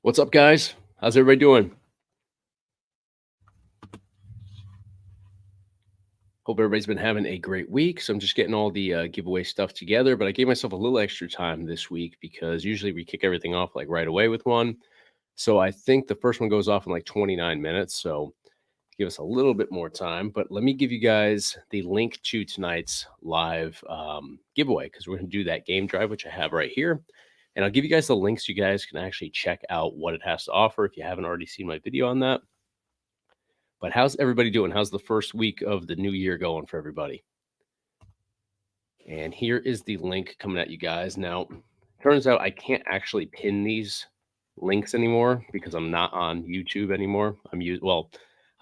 What's up, guys? How's everybody doing? Hope everybody's been having a great week. So I'm just getting all the giveaway stuff together, but I gave myself a little extra time this week because usually we kick everything off like right away with one. So I think the first one goes off in like 29 minutes. So give us a little bit more time. But let me give you guys the link to tonight's live giveaway because we're going to do that game drive, which I have right here. And I'll give you guys the links so you guys can actually check out what it has to offer if you haven't already seen my video on that. But how's everybody doing? How's the first week of the new year going for everybody? And here is the link coming at you guys. Now, turns out I can't actually pin these links anymore because I'm not on YouTube anymore. I'm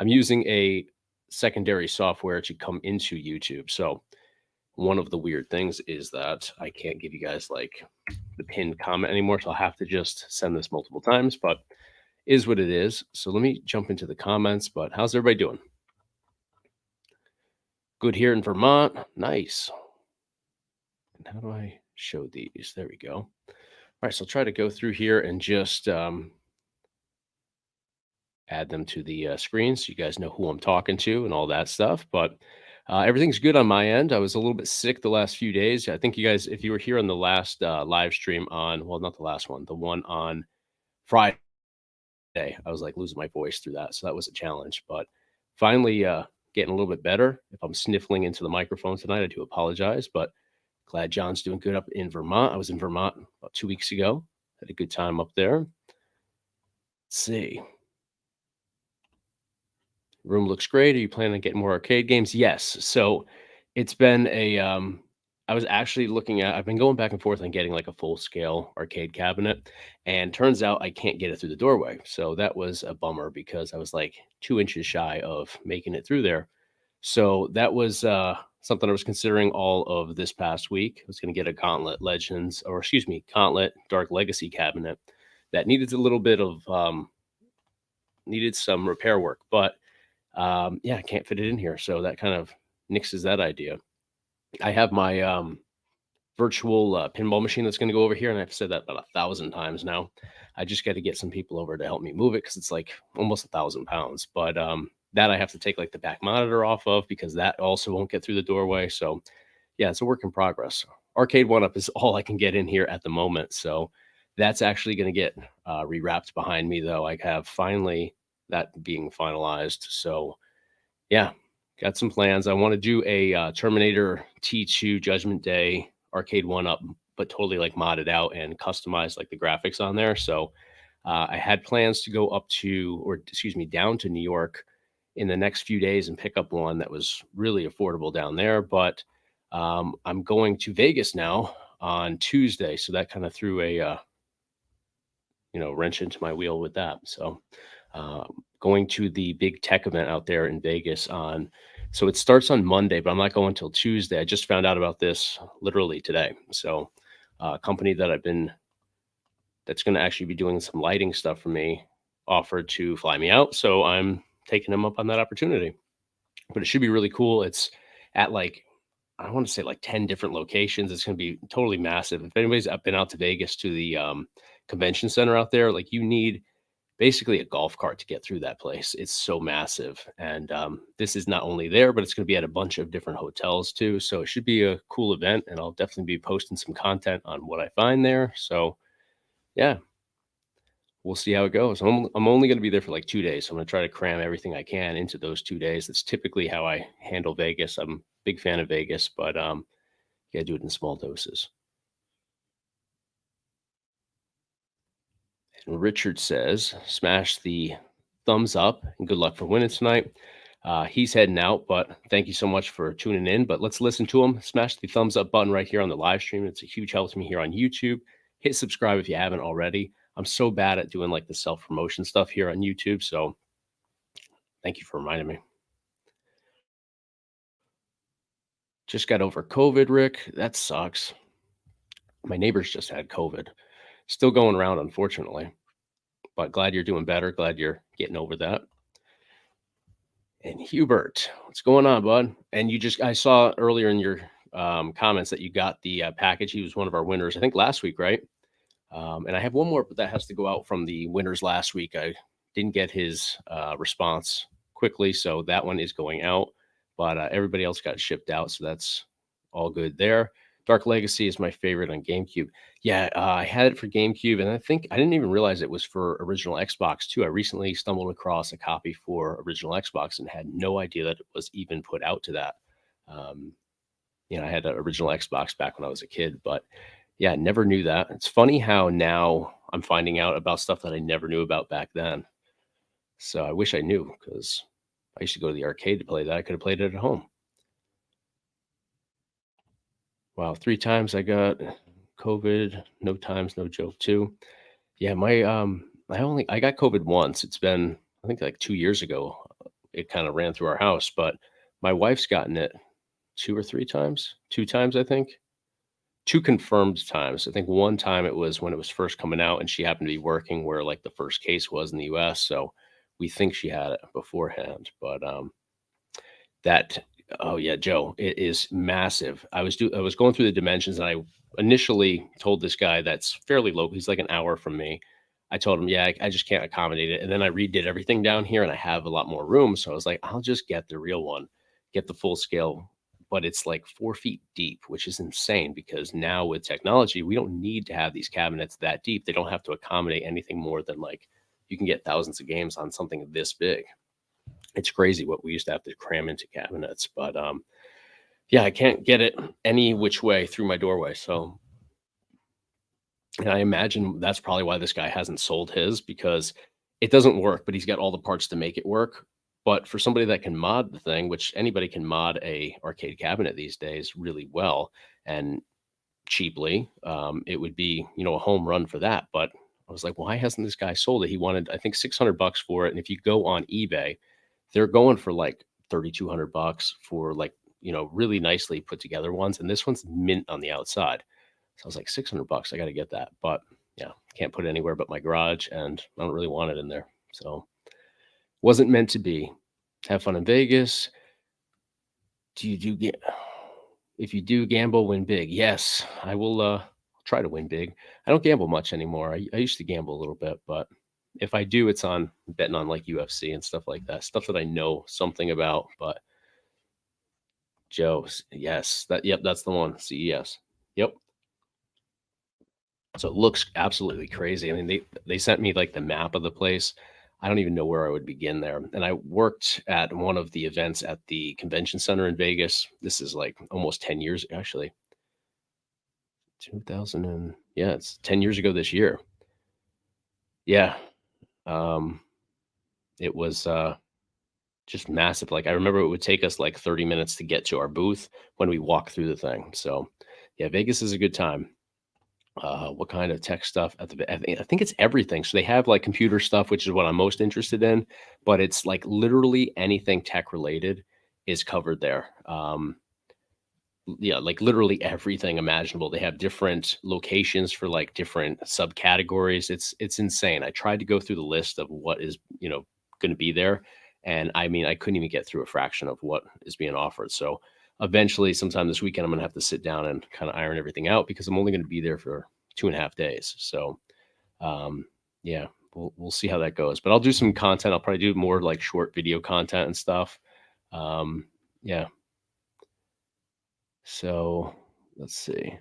using a secondary software to come into YouTube. So one of the weird things is that I can't give you guys like the pinned comment anymore. So I'll have to just send this multiple times, but is what it is. So let me jump into the comments. But how's everybody doing? Good here in Vermont. Nice. And how do I show these? There we go. All right, so I'll try to go through here and just add them to the screen so you guys know who I'm talking to and all that stuff. But everything's good on my end. I was a little bit sick the last few days. I think you guys, if you were here on the last live stream on, well, not the last one, the one on Friday, I was like losing my voice through that. So that was a challenge. But finally getting a little bit better. If I'm sniffling into the microphone tonight, I do apologize. But glad John's doing good up in Vermont. I was in Vermont about 2 weeks ago. Had a good time up there. Let's see. Room looks great. Are you planning on getting more arcade games? Yes. So it's been I was actually looking at, I've been going back and forth on getting like a full scale arcade cabinet. And turns out I can't get it through the doorway. So that was a bummer because I was like 2 inches shy of making it through there. So that was something I was considering all of this past week. I was going to get a Gauntlet Dark Legacy cabinet that needed a little bit of needed some repair work, but yeah, I can't fit it in here. So that kind of nixes that idea. I have my virtual pinball machine that's going to go over here, and I've said that about 1,000 times now. I just got to get some people over to help me move it because it's like almost 1,000 pounds. But that I have to take like the back monitor off of because that also won't get through the doorway. So yeah, it's a work in progress. Arcade One Up is all I can get in here at the moment. So that's actually going to get rewrapped behind me, though. I have finally that being finalized. So yeah, got some plans. I want to do a Terminator T2 Judgment Day Arcade One Up, but totally like modded out and customized like the graphics on there. So I had plans to go down to New York in the next few days and pick up one that was really affordable down there. But I'm going to Vegas now on Tuesday. So that kind of threw a, wrench into my wheel with that. So going to the big tech event out there in Vegas so it starts on Monday, but I'm not going until Tuesday. I just found out about this literally today. So a company that's going to actually be doing some lighting stuff for me offered to fly me out. So I'm taking them up on that opportunity. But it should be really cool. It's at like, I want to say like 10 different locations. It's going to be totally massive. If anybody's been out to Vegas to the convention center out there, like you need basically a golf cart to get through that place. It's so massive. And this is not only there, but it's going to be at a bunch of different hotels too. So it should be a cool event, and I'll definitely be posting some content on what I find there. So yeah, we'll see how it goes. I'm only going to be there for like 2 days. So I'm going to try to cram everything I can into those 2 days. That's typically how I handle Vegas. I'm a big fan of Vegas, but you gotta do it in small doses. And Richard says, smash the thumbs up and good luck for winning tonight. He's heading out, but thank you so much for tuning in. But let's listen to him. Smash the thumbs up button right here on the live stream. It's a huge help to me here on YouTube. Hit subscribe if you haven't already. I'm so bad at doing like the self-promotion stuff here on YouTube. So thank you for reminding me. Just got over COVID, Rick. That sucks. My neighbors just had COVID. Still going around, unfortunately. But glad you're doing better. Glad you're getting over that. And Hubert, what's going on, bud? And I saw earlier in your comments that you got the package. He was one of our winners, I think last week, right? And I have one more, but that has to go out from the winners last week. I didn't get his response quickly, so that one is going out. But everybody else got shipped out, so that's all good there. Dark Legacy is my favorite on GameCube. Yeah, I had it for GameCube, and I think I didn't even realize it was for original Xbox too. I recently stumbled across a copy for original Xbox and had no idea that it was even put out to that. Um, I had an original Xbox back when I was a kid, but yeah, never knew that. It's funny how now I'm finding out about stuff that I never knew about back then. So I wish I knew because I used to go to the arcade to play that. I could have played it at home. Wow, 3 times I got COVID, no times, no joke too. Yeah, I got COVID once. It's been, I think, like 2 years ago. It kind of ran through our house, but my wife's gotten it 2 or 3 times. 2 times, I think. 2 confirmed times. I think one time it was when it was first coming out and she happened to be working where, like, the first case was in the US, so we think she had it beforehand, but, that oh, yeah, Joe, it is massive. I was going through the dimensions, and I initially told this guy that's fairly local, he's like an hour from me. I told him, "Yeah, I just can't accommodate it," and then I redid everything down here, and I have a lot more room, so I was like, "I'll just get the real one, get the full scale," but it's like 4 feet deep, which is insane because now with technology, we don't need to have these cabinets that deep. They don't have to accommodate anything more than, like, you can get thousands of games on something this big. It's crazy what we used to have to cram into cabinets, but, yeah, I can't get it any which way through my doorway, so and I imagine that's probably why this guy hasn't sold his because it doesn't work, but he's got all the parts to make it work. But for somebody that can mod the thing, which anybody can mod a arcade cabinet these days really well and cheaply, it would be, a home run for that. But I was like, why hasn't this guy sold it? He wanted, I think, $600 for it. And if you go on eBay, they're going for like $3,200 for like, really nicely put together ones. And this one's mint on the outside. So I was like, $600, I got to get that. But yeah, can't put it anywhere but my garage, and I don't really want it in there. So wasn't meant to be. Have fun in Vegas. Do you do get if you do gamble, win big? Yes, I will try to win big. I don't gamble much anymore. I used to gamble a little bit, but if I do, it's on betting on like UFC and stuff like that. Stuff that I know something about. But yes, that's the one. CES. Yep. So it looks absolutely crazy. I mean, they sent me like the map of the place. I don't even know where I would begin there. And I worked at one of the events at the convention center in Vegas. This is like almost 10 years, actually. 2000 and yeah, it's 10 years ago this year. Yeah. Um, it was just massive. Like I remember it would take us like 30 minutes to get to our booth when we walked through the thing. So yeah, Vegas is a good time. What kind of tech stuff I think it's everything. So they have like computer stuff, which is what I'm most interested in, but it's like literally anything tech related is covered there. Yeah, like literally everything imaginable. They have different locations for like different subcategories. It's insane. I tried to go through the list of what is, going to be there. And I mean, I couldn't even get through a fraction of what is being offered. So eventually sometime this weekend, I'm going to have to sit down and kind of iron everything out because I'm only going to be there for 2.5 days. So, yeah, we'll see how that goes, but I'll do some content. I'll probably do more like short video content and stuff. Yeah. So let's see.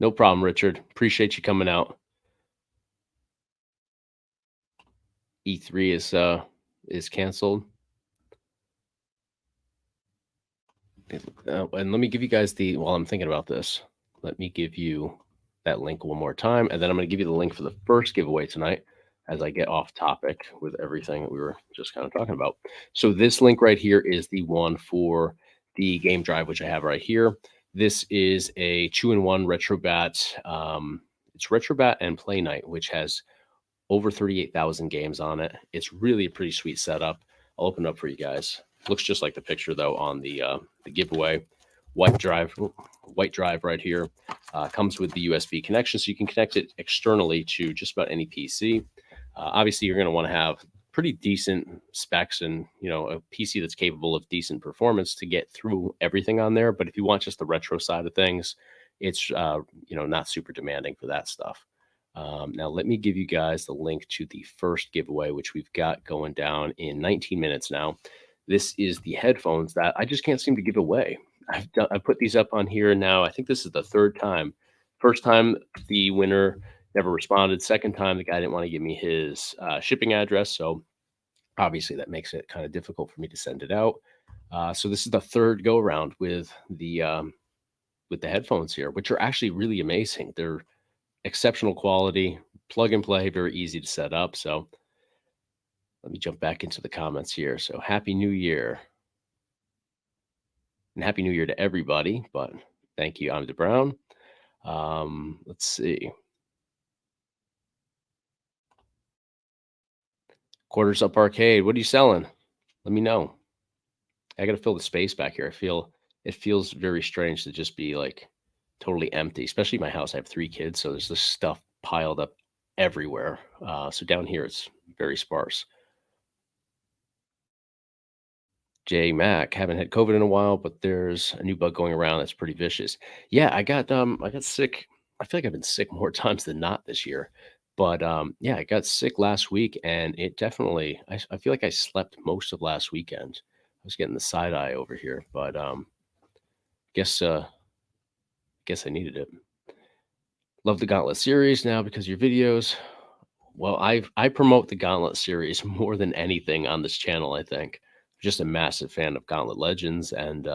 No problem, Richard. Appreciate you coming out. E3 is canceled. And let me give you guys while I'm thinking about this, let me give you that link one more time. And then I'm going to give you the link for the first giveaway tonight as I get off topic with everything that we were just kind of talking about. So this link right here is the one for the game drive, which I have right here. This is a 2-in-1 Retrobat. It's Retrobat and Play Night, which has over 38,000 games on it. It's really a pretty sweet setup. I'll open it up for you guys. Looks just like the picture though on the giveaway. White drive right here. Comes with the USB connection, so you can connect it externally to just about any PC. Obviously, you're going to want to have pretty decent specs and a PC that's capable of decent performance to get through everything on there. But if you want just the retro side of things, it's not super demanding for that stuff. Now let me give you guys the link to the first giveaway, which we've got going down in 19 minutes now. This is the headphones that I just can't seem to give away. I've put these up on here now. I think this is the third time. First time the winner never responded. Second time the guy didn't want to give me his shipping address, so obviously that makes it kind of difficult for me to send it out. So this is the third go around with the headphones here, which are actually really amazing. They're exceptional quality, plug and play, very easy to set up. So let me jump back into the comments here. So happy new year, and happy new year to everybody, but thank you, I'm Brown. Let's see. Quarters Up Arcade, what are you selling? Let me know. I got to fill the space back here. It feels very strange to just be like totally empty, especially my house. I have 3 kids, so there's this stuff piled up everywhere. So down here it's very sparse. J Mac, haven't had COVID in a while, but there's a new bug going around that's pretty vicious. Yeah, I got sick. I feel like I've been sick more times than not this year. But yeah, I got sick last week and it definitely I feel like I slept most of last weekend. I was getting the side eye over here, but guess guess I needed it. Love the Gauntlet series now because of your videos. Well, I promote the Gauntlet series more than anything on this channel, I think. Just a massive fan of Gauntlet Legends and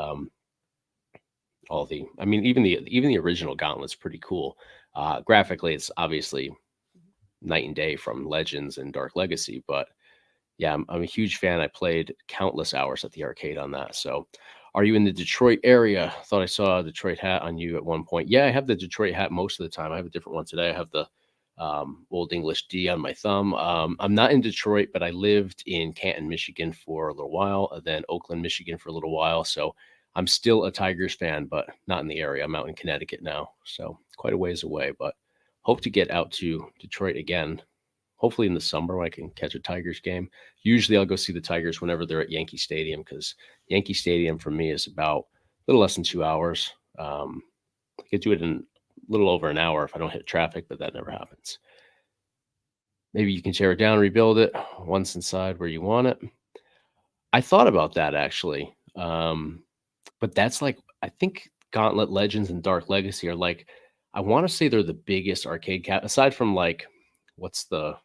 all the I mean, even the original Gauntlet's pretty cool. Graphically, it's obviously night and day from Legends and Dark Legacy, but yeah, I'm a huge fan. I played countless hours at the arcade on that. So, are you in the Detroit area? Thought I saw a Detroit hat on you at one point. Yeah, I have the Detroit hat most of the time. I have a different one today. I have the Old English D on my thumb. I'm not in Detroit, but I lived in Canton, Michigan for a little while, then Oakland, Michigan for a little while. So I'm still a Tigers fan, but not in the area. I'm out in Connecticut now, so quite a ways away, but hope to get out to Detroit again. Hopefully in the summer when I can catch a Tigers game. Usually I'll go see the Tigers whenever they're at Yankee Stadium because Yankee Stadium for me is about a little less than 2 hours. I could do it in a little over an hour if I don't hit traffic, but that never happens. Maybe you can tear it down, rebuild it once inside where you want it. I thought about that actually. But that's like, I think Gauntlet Legends and Dark Legacy are like, I want to say they're the biggest arcade cat aside from like, what's the,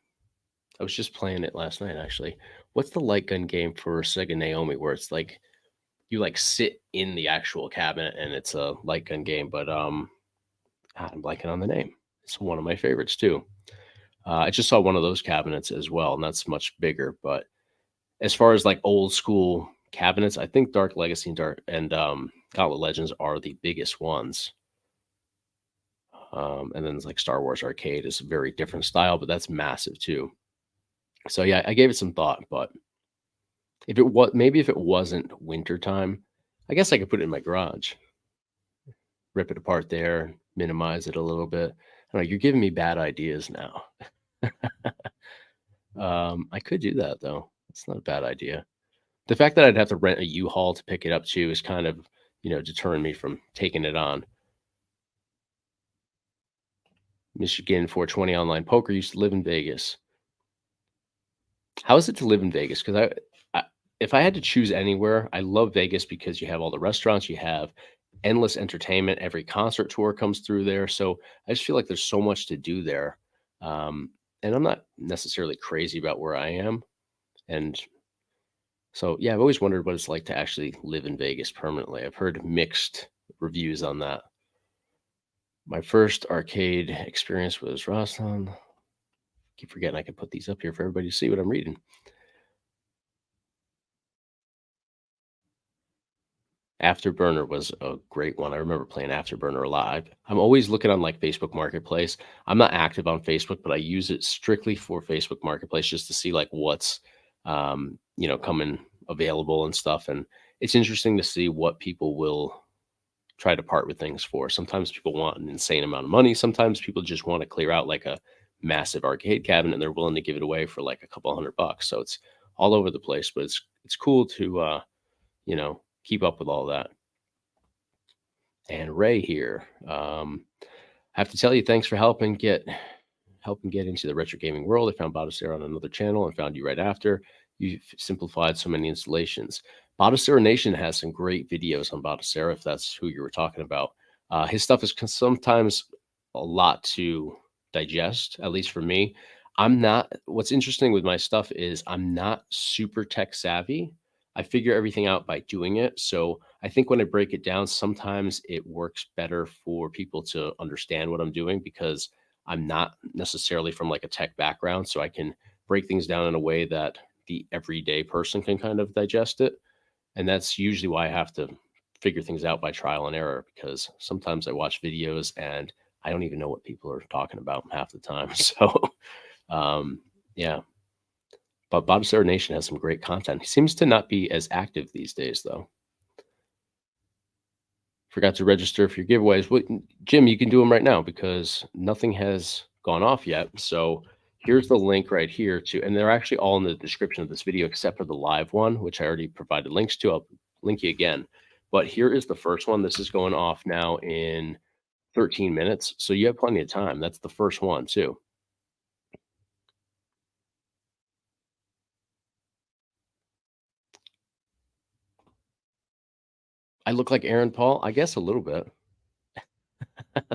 I was just playing it last night actually. What's the light gun game for Sega Naomi where it's like, you like sit in the actual cabinet and it's a light gun game, but I'm blanking on the name. It's one of my favorites too. I just saw one of those cabinets as well, and that's much bigger. But as far as like old school cabinets, I think Dark Legacy and Gauntlet Legends are the biggest ones. And then it's like Star Wars Arcade is a very different style, but that's massive too. So yeah, I gave it some thought, but if it wasn't wintertime, I guess I could put it in my garage, rip it apart there, minimize it a little bit. I don't know, you're giving me bad ideas now. I could do that though. It's not a bad idea. The fact that I'd have to rent a U-Haul to pick it up too is kind of, deterring me from taking it on. Michigan 420 online poker used to live in Vegas. How is it to live in Vegas? Because if I had to choose anywhere, I love Vegas because you have all the restaurants, you have endless entertainment. Every concert tour comes through there, so I just feel like there's so much to do there. And I'm not necessarily crazy about where I am, and so yeah, I've always wondered what it's like to actually live in Vegas permanently. I've heard mixed reviews on that. My first arcade experience was Rosslyn. Keep forgetting I can put these up here for everybody to see what I'm reading. Afterburner was a great one. I remember playing Afterburner a lot. I'm always looking on like Facebook Marketplace. I'm not active on Facebook, but I use it strictly for Facebook Marketplace just to see like what's coming available and stuff. And it's interesting to see what people will try to part with things for. Sometimes people want an insane amount of money. Sometimes people just want to clear out like a massive arcade cabinet and they're willing to give it away for like a couple $100. So it's all over the place, but it's cool to keep up with all that. And Ray here. I have to tell you, thanks for helping get into the retro gaming world. I found Batocera on another channel and found you right after. You've simplified so many installations. Batocera Nation has some great videos on Batocera, if that's who you were talking about. His stuff is sometimes a lot to digest, at least for me. I'm not, what's interesting with my stuff is I'm not super tech savvy. I figure everything out by doing it. So I think when I break it down, sometimes it works better for people to understand what I'm doing because I'm not necessarily from like a tech background. So I can break things down in a way that the everyday person can kind of digest it. And that's usually why I have to figure things out by trial and error because sometimes I watch videos and I don't even know what people are talking about half the time. So, yeah. But Batocera Nation has some great content. He seems to not be as active these days, though. Forgot to register for your giveaways. Well, Jim, you can do them right now because nothing has gone off yet. So here's the link right here to, and they're actually all in the description of this video except for the live one, which I already provided links to. I'll link you again. But here is the first one. This is going off now in 13 minutes. So you have plenty of time. That's the first one, too. I look like Aaron Paul? I guess a little bit.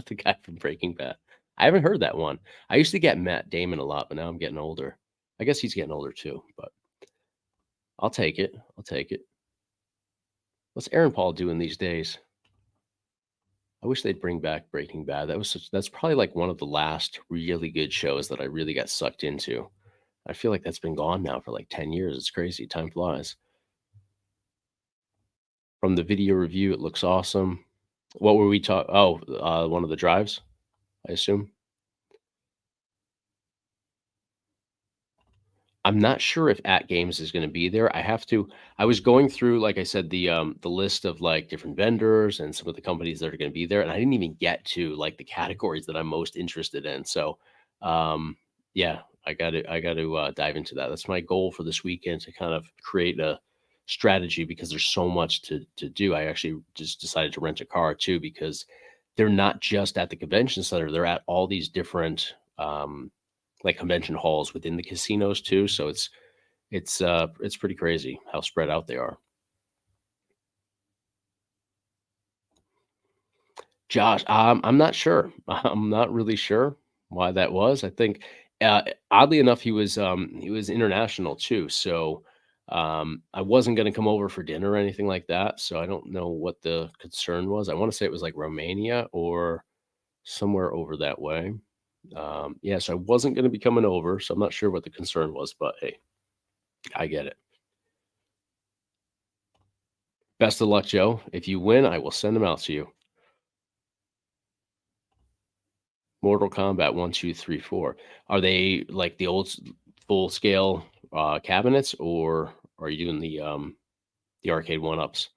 The guy from Breaking Bad. I haven't heard that one. I used to get Matt Damon a lot, but now I'm getting older. I guess he's getting older too, but I'll take it. I'll take it. What's Aaron Paul doing these days? I wish they'd bring back Breaking Bad. That's probably like one of the last really good shows that I really got sucked into. I feel like that's been gone now for like 10 years. It's crazy. Time flies. From the video review, it looks awesome. What were we talking? Oh, one of the drives, I assume. I'm not sure if At Games is gonna be there. I was going through, like I said, the list of, like, different vendors and some of the companies that are gonna be there, and I didn't even get to, like, the categories that I'm most interested in. So, yeah, I gotta dive into that. That's my goal for this weekend to kind of create a strategy because there's so much to do. I actually just decided to rent a car too because they're not just at the convention center, they're at all these different, like convention halls within the casinos too. So it's pretty crazy how spread out they are. Josh, I'm not sure. I'm not really sure why that was. I think oddly enough, he was international too. So I wasn't going to come over for dinner or anything like that. So I don't know what the concern was. I want to say it was like Romania or somewhere over that way. Yeah, so I wasn't going to be coming over. So I'm not sure what the concern was, but hey, I get it. Best of luck, Joe. If you win, I will send them out to you. Mortal Kombat 1, 2, 3, 4. Are they like the old full scale cabinets, or are you doing the arcade one ups?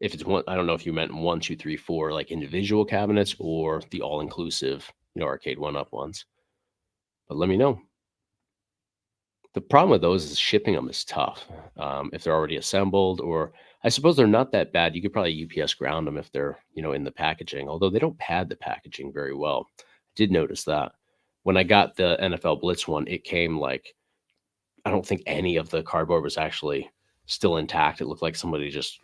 If it's one, I don't know if you meant 1, 2, 3, 4 like individual cabinets or the all inclusive, arcade one up ones. But let me know. The problem with those is shipping them is tough, if they're already assembled, or I suppose they're not that bad. You could probably UPS ground them if they're, in the packaging, although they don't pad the packaging very well. I did notice that. When I got the NFL Blitz one, it came like I don't think any of the cardboard was actually still intact. It looked like somebody just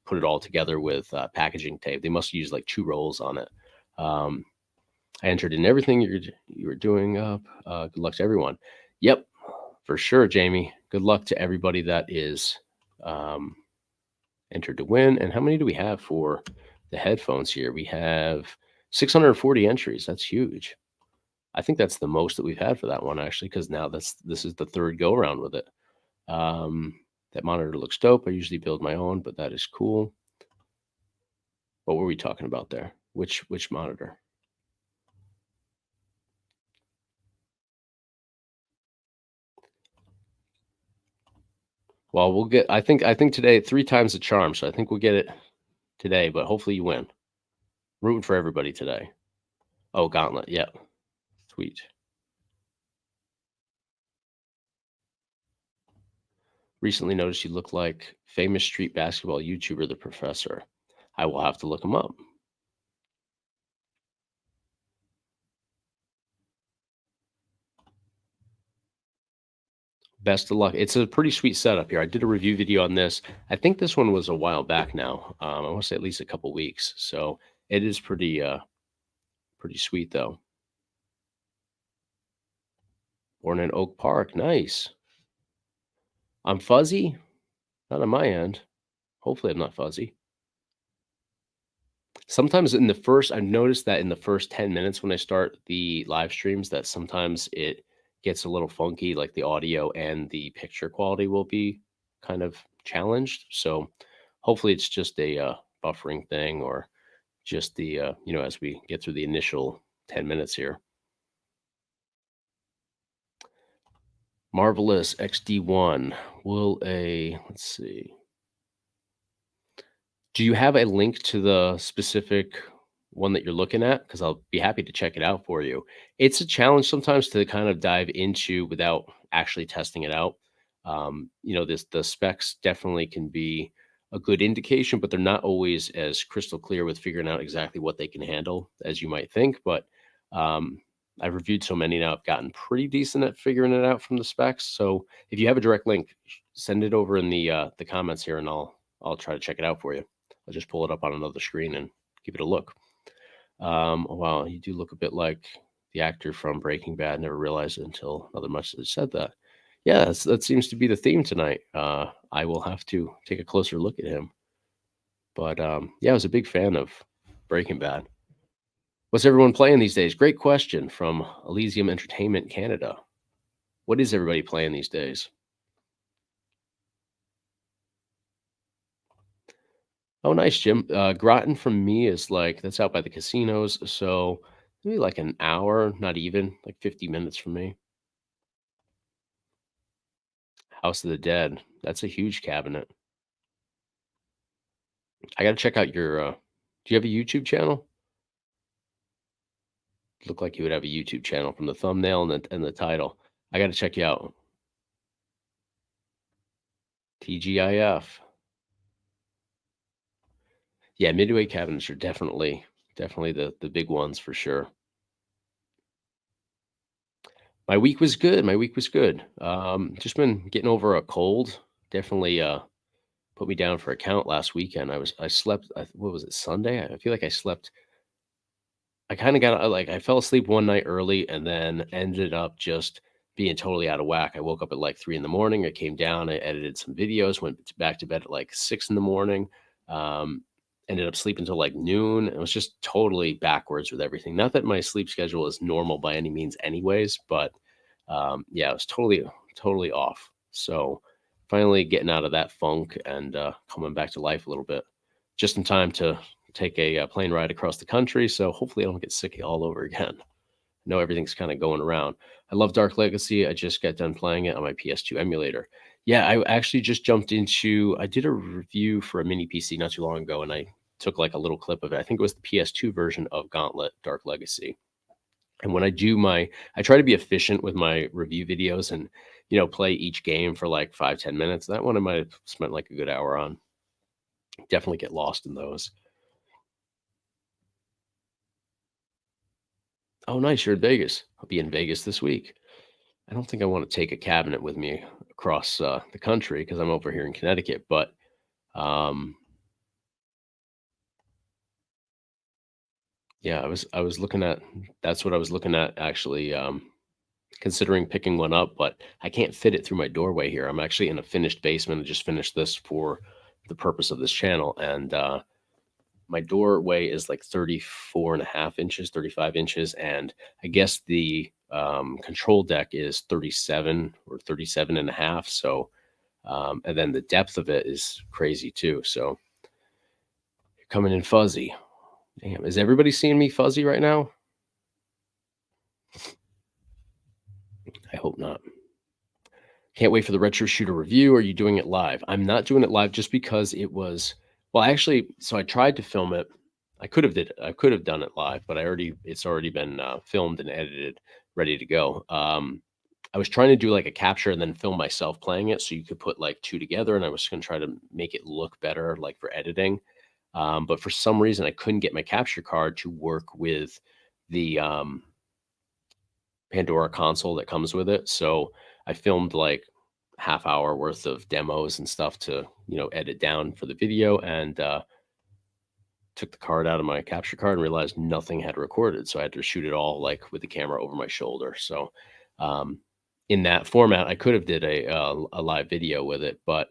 put it all together with packaging tape. They must use like 2 rolls on it. Um, I entered in everything you were doing up. Good luck to everyone. Yep, for sure, Jamie. Good luck to everybody that is um, entered to win. And how many do we have for the headphones here? We have 640 entries. That's huge. I think that's the most that we've had for that one actually, because now this is the third go around with it. That monitor looks dope. I usually build my own, but that is cool. What were we talking about there? Which monitor? Well, we'll get. I think today 3 times the charm, so I think we'll get it today. But hopefully you win. Rooting for everybody today. Oh, Gauntlet. Yeah, sweet. Recently noticed you look like famous street basketball YouTuber, The Professor. I will have to look him up. Best of luck. It's a pretty sweet setup here. I did a review video on this. I think this one was a while back now. I want to say at least a couple weeks. So it is pretty sweet though. Born in Oak Park. Nice. I'm fuzzy. Not on my end. Hopefully I'm not fuzzy. Sometimes I've noticed that in the first 10 minutes when I start the live streams, that sometimes it gets a little funky, like the audio and the picture quality will be kind of challenged. So hopefully it's just a buffering thing, or just the, as we get through the initial 10 minutes here. Marvelous XD1. Let's see. Do you have a link to the specific one that you're looking at? Because I'll be happy to check it out for you. It's a challenge sometimes to kind of dive into without actually testing it out. The specs definitely can be a good indication, but they're not always as crystal clear with figuring out exactly what they can handle as you might think. But um, I've reviewed so many now, I've gotten pretty decent at figuring it out from the specs. So if you have a direct link, send it over in the comments here, and I'll try to check it out for you. I'll just pull it up on another screen and give it a look. Oh, wow, you do look a bit like the actor from Breaking Bad. Never realized it until another message said that. Yeah, that seems to be the theme tonight. I will have to take a closer look at him. But yeah, I was a big fan of Breaking Bad. What's everyone playing these days? Great question from Elysium Entertainment Canada. What is everybody playing these days? Oh, nice, Jim. Groton from me is that's out by the casinos. So maybe like an hour, not even, like 50 minutes from me. House of the Dead. That's a huge cabinet. I got to check out your. Do you have a YouTube channel? Look like you would have a YouTube channel from the thumbnail and the title. I got to check you out. TGIF. Yeah, midway cabinets are definitely the big ones for sure. My week was good. My week was good. Just been getting over a cold. Definitely put me down for a count last weekend. I slept. What was it? Sunday. I feel like I slept. I kind of got I fell asleep one night early and then ended up just being totally out of whack. I woke up at like 3 in the morning. I came down. I edited some videos. Went back to bed at like 6 in the morning. Um, Ended up sleeping until like noon. It was just totally backwards with everything. Not that my sleep schedule is normal by any means, anyways, but yeah, it was totally off. So finally getting out of that funk and coming back to life a little bit, just in time to take a plane ride across the country. So hopefully I don't get sick all over again. I know everything's kind of going around. I love Dark Legacy. I just got done playing it on my PS2 emulator. Yeah, I actually just jumped into. I did a review for a mini PC not too long ago, and I took like a little clip of it. I think it was the PS2 version of Gauntlet Dark Legacy. And when I try to be efficient with my review videos and, play each game for like 5-10 minutes. That one I might have spent like a good hour on. Definitely get lost in those. Oh, nice. You're in Vegas. I'll be in Vegas this week. I don't think I want to take a cabinet with me across the country because I'm over here in Connecticut. But um, yeah, I was looking at. That's what I was looking at actually. Considering picking one up, but I can't fit it through my doorway here. I'm actually in a finished basement. I just finished this for the purpose of this channel, and my doorway is like 34 and a half inches, 35 inches, and I guess the control deck is 37 or 37 and a half. So, and then the depth of it is crazy too. So, you're coming in fuzzy. Damn, is everybody seeing me fuzzy right now? I hope not. Can't wait for the retro shooter review. Are you doing it live? I'm not doing it live just because it was, well, actually, so I tried to film it. I could have done it live, but it's already been filmed and edited, ready to go. I was trying to do like a capture and then film myself playing it so you could put like two together, and I was going to try to make it look better, like for editing. But for some reason, I couldn't get my capture card to work with the Pandora console that comes with it. So I filmed like half hour worth of demos and stuff to, edit down for the video, and took the card out of my capture card and realized nothing had recorded. So I had to shoot it all like with the camera over my shoulder. So um, in that format, I could have did a live video with it, but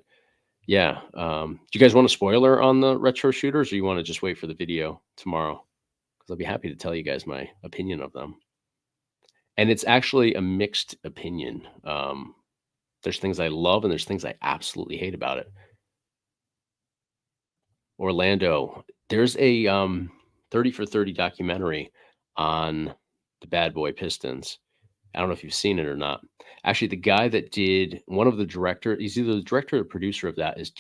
yeah. Do you guys want a spoiler on the retro shooters, or you want to just wait for the video tomorrow? Because I'll be happy to tell you guys my opinion of them. And it's actually a mixed opinion. There's things I love and there's things I absolutely hate about it. Orlando, there's a 30 for 30 documentary on the Bad Boy Pistons. I don't know if you've seen it or not. Actually, the guy that did one of the director, he's either the director or the producer of that, is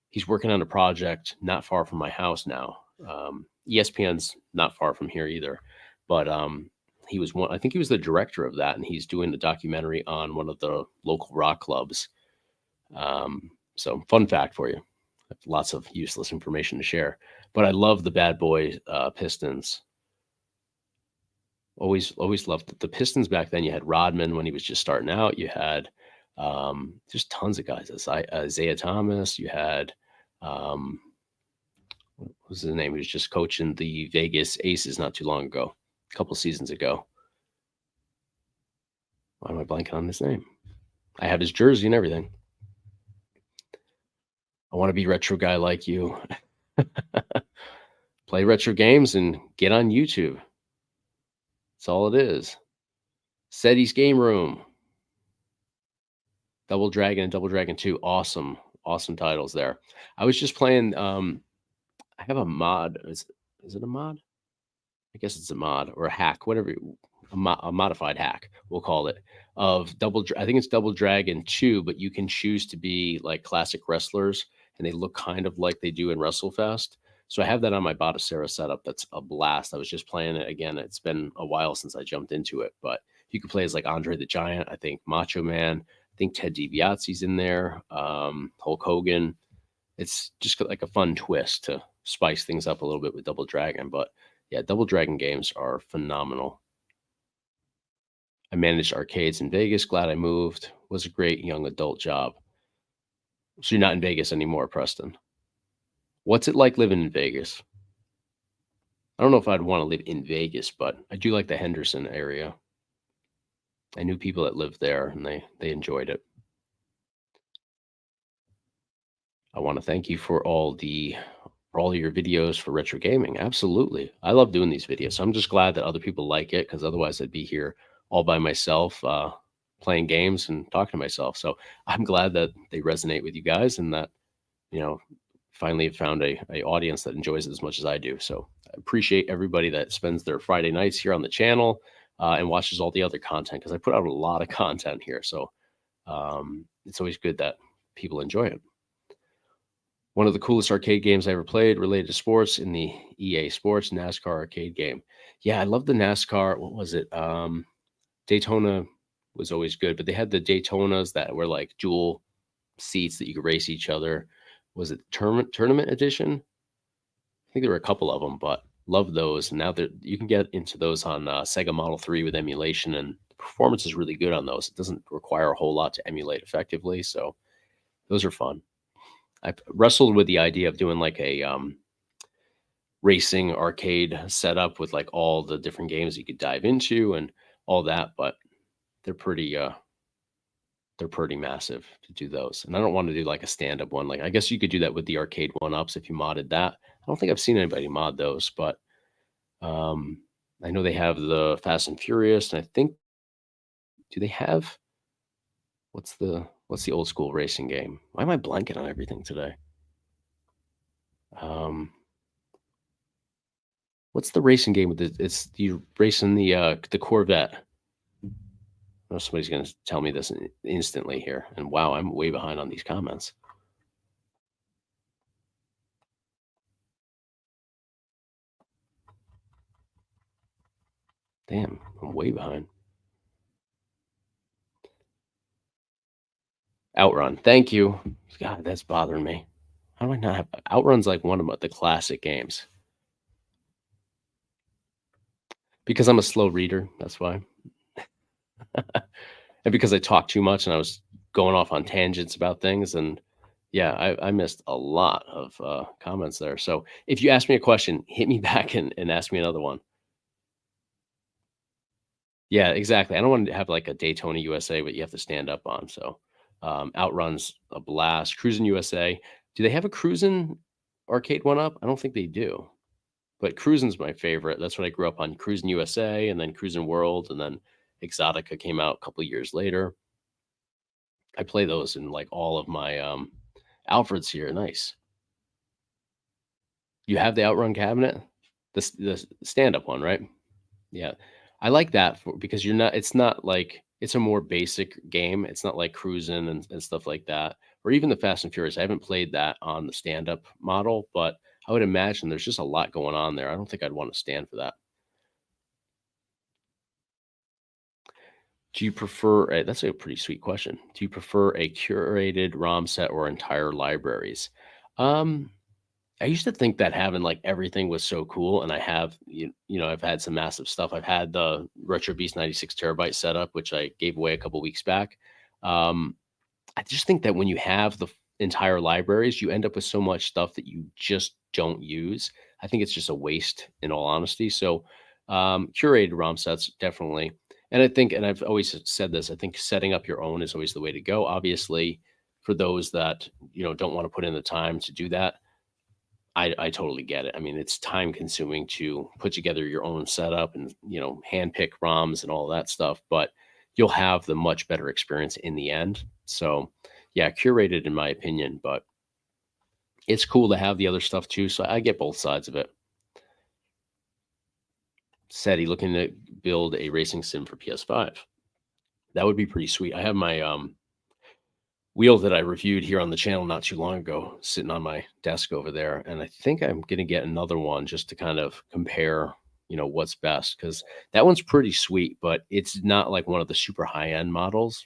he's working on a project not far from my house now. ESPN's not far from here either, but I think he was the director of that, and he's doing a documentary on one of the local rock clubs. So fun fact for you. Lots of useless information to share, but I love the Bad Boy Pistons. Always loved the Pistons back then. You had Rodman when he was just starting out. You had just tons of guys. Isaiah Thomas. You had what was his name? He was just coaching the Vegas Aces not too long ago, a couple seasons ago. Why am I blanking on his name? I have his jersey and everything. I want to be retro guy like you. Play retro games and get on YouTube. That's all it is. SETI's Game Room. Double Dragon and Double Dragon 2. Awesome titles there. I was just playing. I have a mod. Is it a mod? I guess it's a mod or a hack, whatever. A modified hack, we'll call it, of I think it's Double Dragon 2, but you can choose to be like classic wrestlers, and they look kind of like they do in WrestleFest. So I have that on my Batocera setup. That's a blast. I was just playing it again. It's been a while since I jumped into it, but you can play as like Andre the Giant, I think Macho Man, I think Ted DiBiase's in there, Hulk Hogan. It's just like a fun twist to spice things up a little bit with Double Dragon. But yeah, Double Dragon games are phenomenal. I managed arcades in Vegas. Glad I moved. Was a great young adult job. So you're not in Vegas anymore, Preston. What's it like living in Vegas? I don't know if I'd want to live in Vegas, but I do like the Henderson area. I knew people that lived there, and they enjoyed it. I want to thank you for all your videos for retro gaming. Absolutely. I love doing these videos. So I'm just glad that other people like it, because otherwise I'd be here all by myself playing games and talking to myself. So I'm glad that they resonate with you guys, and that, finally have found a audience that enjoys it as much as I do. So I appreciate everybody that spends their Friday nights here on the channel and watches all the other content, because I put out a lot of content here. So it's always good that people enjoy it. One of the coolest arcade games I ever played related to sports in the EA Sports NASCAR arcade game. Yeah, I love the NASCAR. What was it? Daytona was always good, but they had the Daytonas that were like dual seats that you could race each other. Was it tournament edition? I think there were a couple of them, but love those. And now that you can get into those on Sega Model 3 with emulation, and the performance is really good on those. It doesn't require a whole lot to emulate effectively, so those are fun. I wrestled with the idea of doing like a racing arcade setup with like all the different games you could dive into and all that, but they're pretty massive to do those. And I don't want to do like a stand-up one. Like, I guess you could do that with the arcade one-ups if you modded that. I don't think I've seen anybody mod those, but I know they have the Fast and Furious, and I think, do they have, what's the old school racing game? Why am I blanking on everything today? What's the racing game with it's you racing the Corvette? I know somebody's going to tell me this instantly here, and wow, I'm way behind on these comments. Damn, I'm way behind. Outrun. Thank you. God, that's bothering me. How do I not have Outrun's like one of the classic games? Because I'm a slow reader, that's why. And because I talk too much, and I was going off on tangents about things. And yeah, I missed a lot of comments there. So if you ask me a question, hit me back and ask me another one. Yeah, exactly. I don't want to have like a Daytona USA, but you have to stand up on. So Outrun's a blast. Cruisin' USA. Do they have a Cruisin' arcade one up? I don't think they do. But Cruisin's my favorite. That's what I grew up on. Cruisin' USA, and then Cruisin' World, and then Exotica came out a couple years later. I play those in like all of my Alfred's here. Nice. You have the Outrun cabinet? The stand-up one, right? Yeah. I like that for because you're not it's not like it's a more basic game. It's not like Cruisin' and stuff like that, or even the Fast and Furious. I haven't played that on the stand-up model, but I would imagine there's just a lot going on there. I don't think I'd want to stand for that. Do you prefer that's a pretty sweet question. Do you prefer a curated ROM set or entire libraries? Um, I used to think that having like everything was so cool, and I have I've had some massive stuff. I've had the Retro Beast 96 terabyte setup, which I gave away a couple weeks back. Um, I just think that when you have the entire libraries, you end up with so much stuff that you just don't use. I think it's just a waste, in all honesty. So, curated ROM sets definitely, and I think, and I've always said this, I think setting up your own is always the way to go. Obviously, for those that don't want to put in the time to do that, I totally get it. I mean, it's time consuming to put together your own setup and, hand pick ROMs and all that stuff, but you'll have the much better experience in the end. So, yeah, curated in my opinion, but it's cool to have the other stuff too. So I get both sides of it. SETI looking to build a racing sim for PS5. That would be pretty sweet. I have my wheel that I reviewed here on the channel not too long ago, sitting on my desk over there. And I think I'm going to get another one just to kind of compare, what's best. Cause that one's pretty sweet, but it's not like one of the super high end models.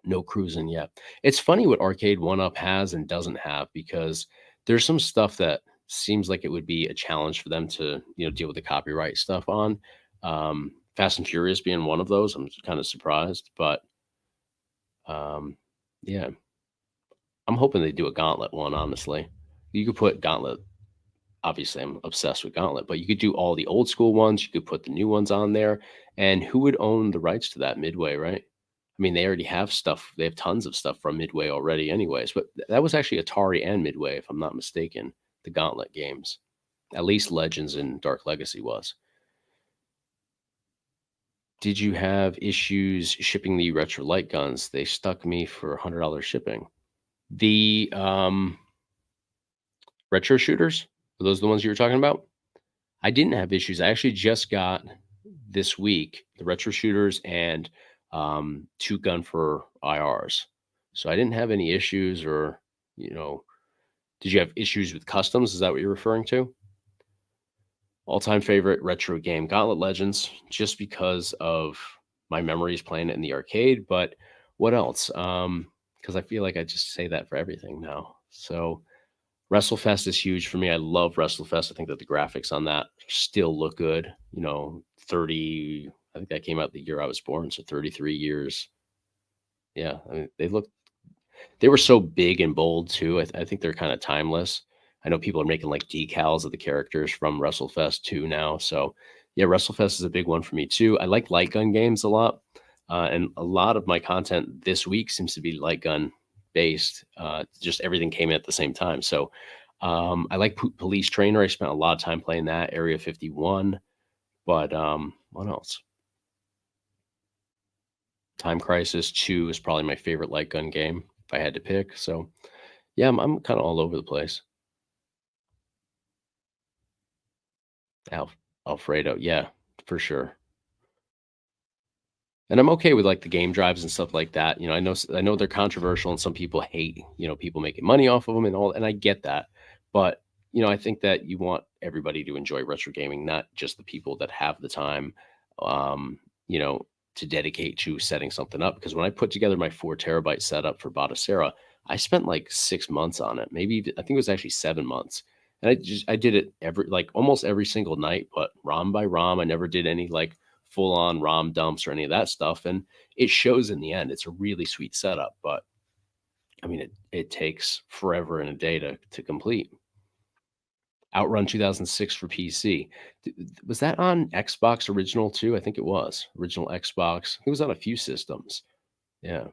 No cruising yet. It's funny what Arcade One Up has and doesn't have, because there's some stuff that seems like it would be a challenge for them to, deal with the copyright stuff on. Fast and Furious being one of those. I'm kind of surprised, but um, yeah, I'm hoping they do a Gauntlet one, honestly. You could put Gauntlet, obviously, I'm obsessed with Gauntlet, but you could do all the old school ones. You could put the new ones on there. And who would own the rights to that? Midway, right? I mean, they already have stuff. They have tons of stuff from Midway already, anyways. But that was actually Atari and Midway, if I'm not mistaken, the Gauntlet games. At least Legends and Dark Legacy was. Did you have issues shipping the retro light guns? They stuck me for $100 shipping. The retro shooters, are those the ones you were talking about? I didn't have issues. I actually just got this week the retro shooters and two gun for IRs. So I didn't have any issues, or, did you have issues with customs? Is that what you're referring to? All-time favorite retro game, Gauntlet Legends, just because of my memories playing it in the arcade. But what else? Because I feel like I just say that for everything now. So WrestleFest is huge for me. I love WrestleFest. I think that the graphics on that still look good. 30, I think that came out the year I was born, so 33 years. Yeah, I mean, they were so big and bold too. I think they're kind of timeless. I know people are making like decals of the characters from WrestleFest 2 now. So yeah, WrestleFest is a big one for me too. I like light gun games a lot. And a lot of my content this week seems to be light gun based. Just everything came in at the same time. So I like Police Trainer. I spent a lot of time playing that, Area 51. But what else? Time Crisis 2 is probably my favorite light gun game if I had to pick. So yeah, I'm kind of all over the place. Alfredo, yeah, for sure. And I'm okay with like the game drives and stuff like that. I know they're controversial and some people hate, people making money off of them and all, and I get that. But, I think that you want everybody to enjoy retro gaming, not just the people that have the time, um, you know, to dedicate to setting something up. Because when I put together my 4 terabyte setup for Batocera, I spent like 6 months on it. I think it was actually 7 months. And I did it almost every single night, but ROM by ROM. I never did any like full on ROM dumps or any of that stuff. And it shows in the end. It's a really sweet setup, but I mean, it takes forever and a day to complete. Outrun 2006 for PC. Was that on Xbox original too? I think it was original Xbox. It was on a few systems. Yeah,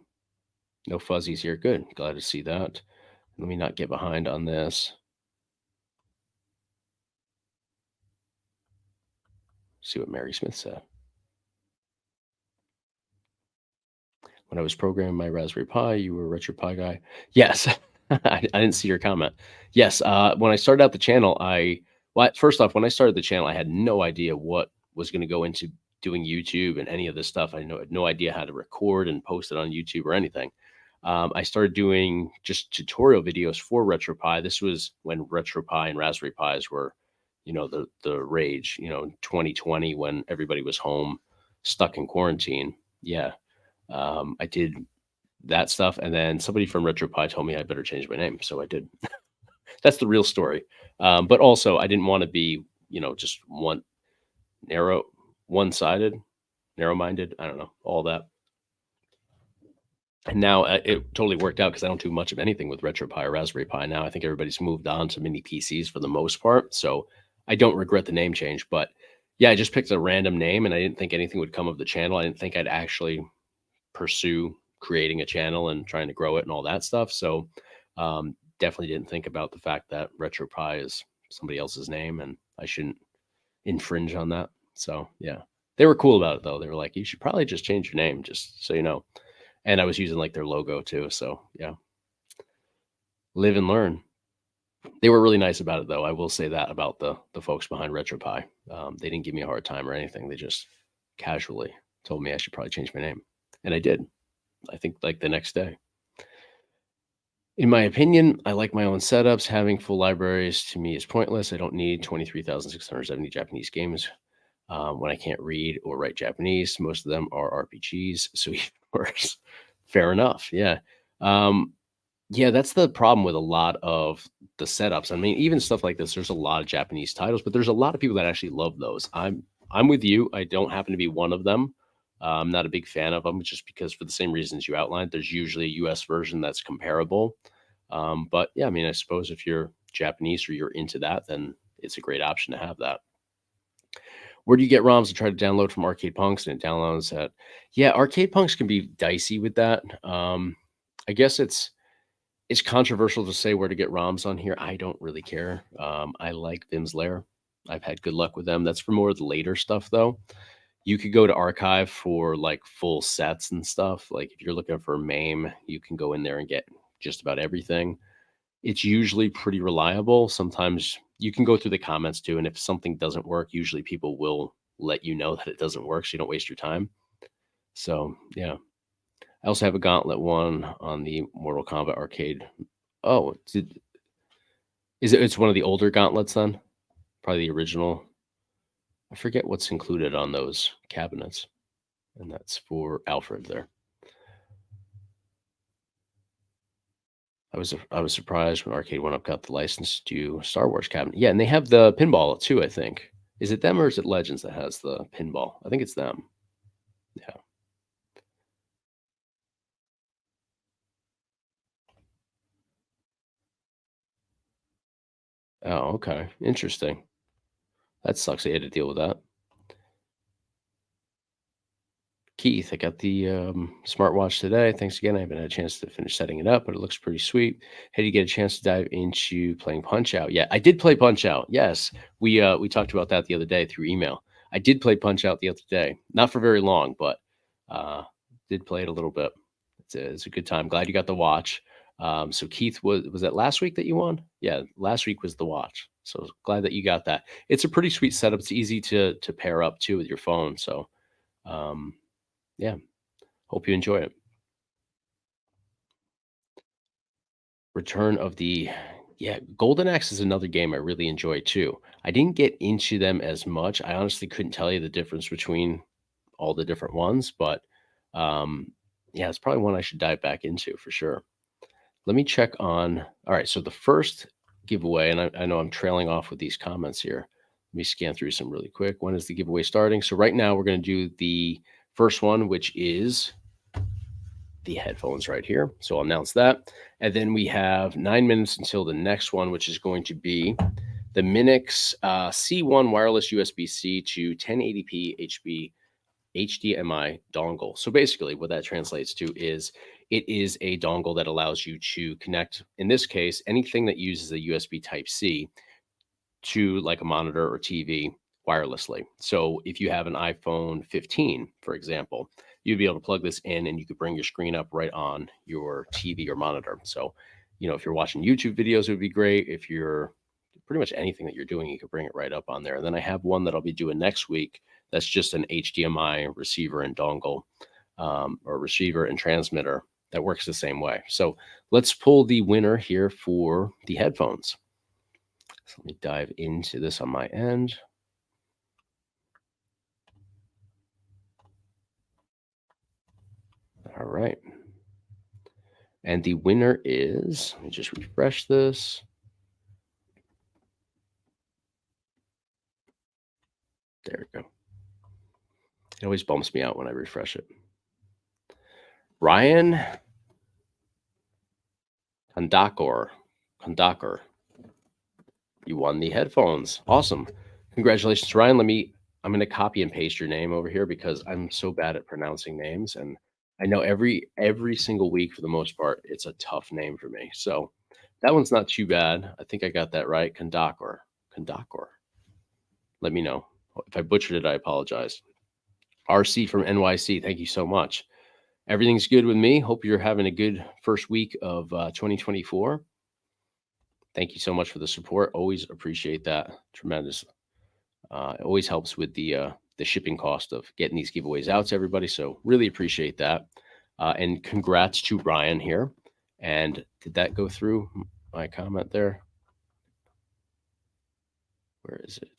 no fuzzies here. Good. Glad to see that. Let me not get behind on this. See what Mary Smith said. When I was programming my Raspberry Pi, you were a RetroPie guy. Yes. I didn't see your comment. Yes, when I started out the channel, well, first off, when I started the channel, I had no idea what was going to go into doing YouTube and any of this stuff. Had no idea how to record and post it on YouTube or anything. I started doing just tutorial videos for RetroPie. This was when RetroPie and Raspberry Pis were, the rage. 2020 when everybody was home, stuck in quarantine. Yeah, I did that stuff, and then somebody from RetroPie told me I better change my name, so I did. That's the real story. But also, I didn't want to be, just one-sided, narrow-minded. I don't know, all that. And now it totally worked out because I don't do much of anything with RetroPie or Raspberry Pi now. I think everybody's moved on to mini PCs for the most part, so I don't regret the name change. But yeah, I just picked a random name, and I didn't think anything would come of the channel. I didn't think I'd actually pursue creating a channel and trying to grow it and all that stuff. So definitely didn't think about the fact that RetroPie is somebody else's name and I shouldn't infringe on that. So yeah, they were cool about it though. They were like, you should probably just change your name, just so you know. And I was using like their logo too. So yeah, live and learn. They were really nice about it though. I will say that about the folks behind RetroPie. They didn't give me a hard time or anything. They just casually told me I should probably change my name. And I did. I think like the next day. In my opinion, I like my own setups. Having full libraries to me is pointless. I don't need 23,670 Japanese games when I can't read or write Japanese. Most of them are RPGs, so even worse. Fair enough. Yeah. Yeah, that's the problem with a lot of the setups. I mean, even stuff like this, there's a lot of Japanese titles, but there's a lot of people that actually love those. I'm with you. I don't happen to be one of them. I'm not a big fan of them just because for the same reasons you outlined, there's usually a US version that's comparable. But yeah, I mean, I suppose if you're Japanese or you're into that, then it's a great option to have that. Where do you get ROMs to try to download from Arcade Punks and it downloads at? Yeah, Arcade Punks can be dicey with that. I guess it's controversial to say where to get ROMs on here. I don't really care. I like Vim's Lair. I've had good luck with them. That's for more of the later stuff though. You could go to archive for like full sets and stuff. Like if you're looking for MAME, you can go in there and get just about everything. It's usually pretty reliable. Sometimes you can go through the comments too. And if something doesn't work, usually people will let you know that it doesn't work so you don't waste your time. So yeah. I also have a Gauntlet one on the Mortal Kombat arcade. Oh, it's one of the older Gauntlets then? Probably the original. I forget what's included on those cabinets. And that's for Alfred there. I was surprised when Arcade One Up got the license to do Star Wars cabinet. Yeah, and they have the pinball too, I think. Is it them or is it Legends that has the pinball? I think it's them. Yeah. Oh, okay. Interesting. That sucks. They had to deal with that. Keith, I got the smartwatch today. Thanks again. I haven't had a chance to finish setting it up, but it looks pretty sweet. Hey, did you get a chance to dive into playing Punch Out? Yeah, I did play Punch Out. Yes, we talked about that the other day through email. I did play Punch Out the other day, not for very long, but did play it a little bit. It's a good time. Glad you got the watch. So Keith, was that last week that you won? Yeah, last week was the watch. So glad that you got that. It's a pretty sweet setup. It's easy to pair up too with your phone. So yeah, hope you enjoy it. Return of the Yeah, Golden Axe is another game I really enjoy too. I didn't get into them as much. I honestly couldn't tell you the difference between all the different ones, but yeah, it's probably one I should dive back into for sure. Let me check on. All right, so the first giveaway, and I know I'm trailing off with these comments here. Let me scan through some really quick. When is the giveaway starting? So right now we're going to do the first one, which is the headphones right here. So I'll announce that. And then we have 9 minutes until the next one, which is going to be the MINIX C1 wireless USB-C to 1080p HDMI dongle. So basically what that translates to is it is a dongle that allows you to connect, in this case, anything that uses a USB Type-C to like a monitor or TV wirelessly. So if you have an iPhone 15, for example, you'd be able to plug this in and you could bring your screen up right on your TV or monitor. So, if you're watching YouTube videos, it would be great. If you're pretty much anything that you're doing, you could bring it right up on there. And then I have one that I'll be doing next week. That's just an HDMI receiver and dongle, or receiver and transmitter that works the same way. So let's pull the winner here for the headphones. So let me dive into this on my end. All right. And the winner is, let me just refresh this. There we go. It always bumps me out when I refresh it. Ryan Kondakor. You won the headphones. Awesome. Congratulations, Ryan. I'm going to copy and paste your name over here because I'm so bad at pronouncing names. And I know every single week, for the most part, it's a tough name for me. So that one's not too bad. I think I got that right. Kondakor. Let me know. If I butchered it, I apologize. RC from NYC, thank you so much. Everything's good with me. Hope you're having a good first week of 2024. Thank you so much for the support. Always appreciate that. Tremendous. It always helps with the shipping cost of getting these giveaways out to everybody. So really appreciate that. And congrats to Ryan here. And did that go through my comment there? Where is it?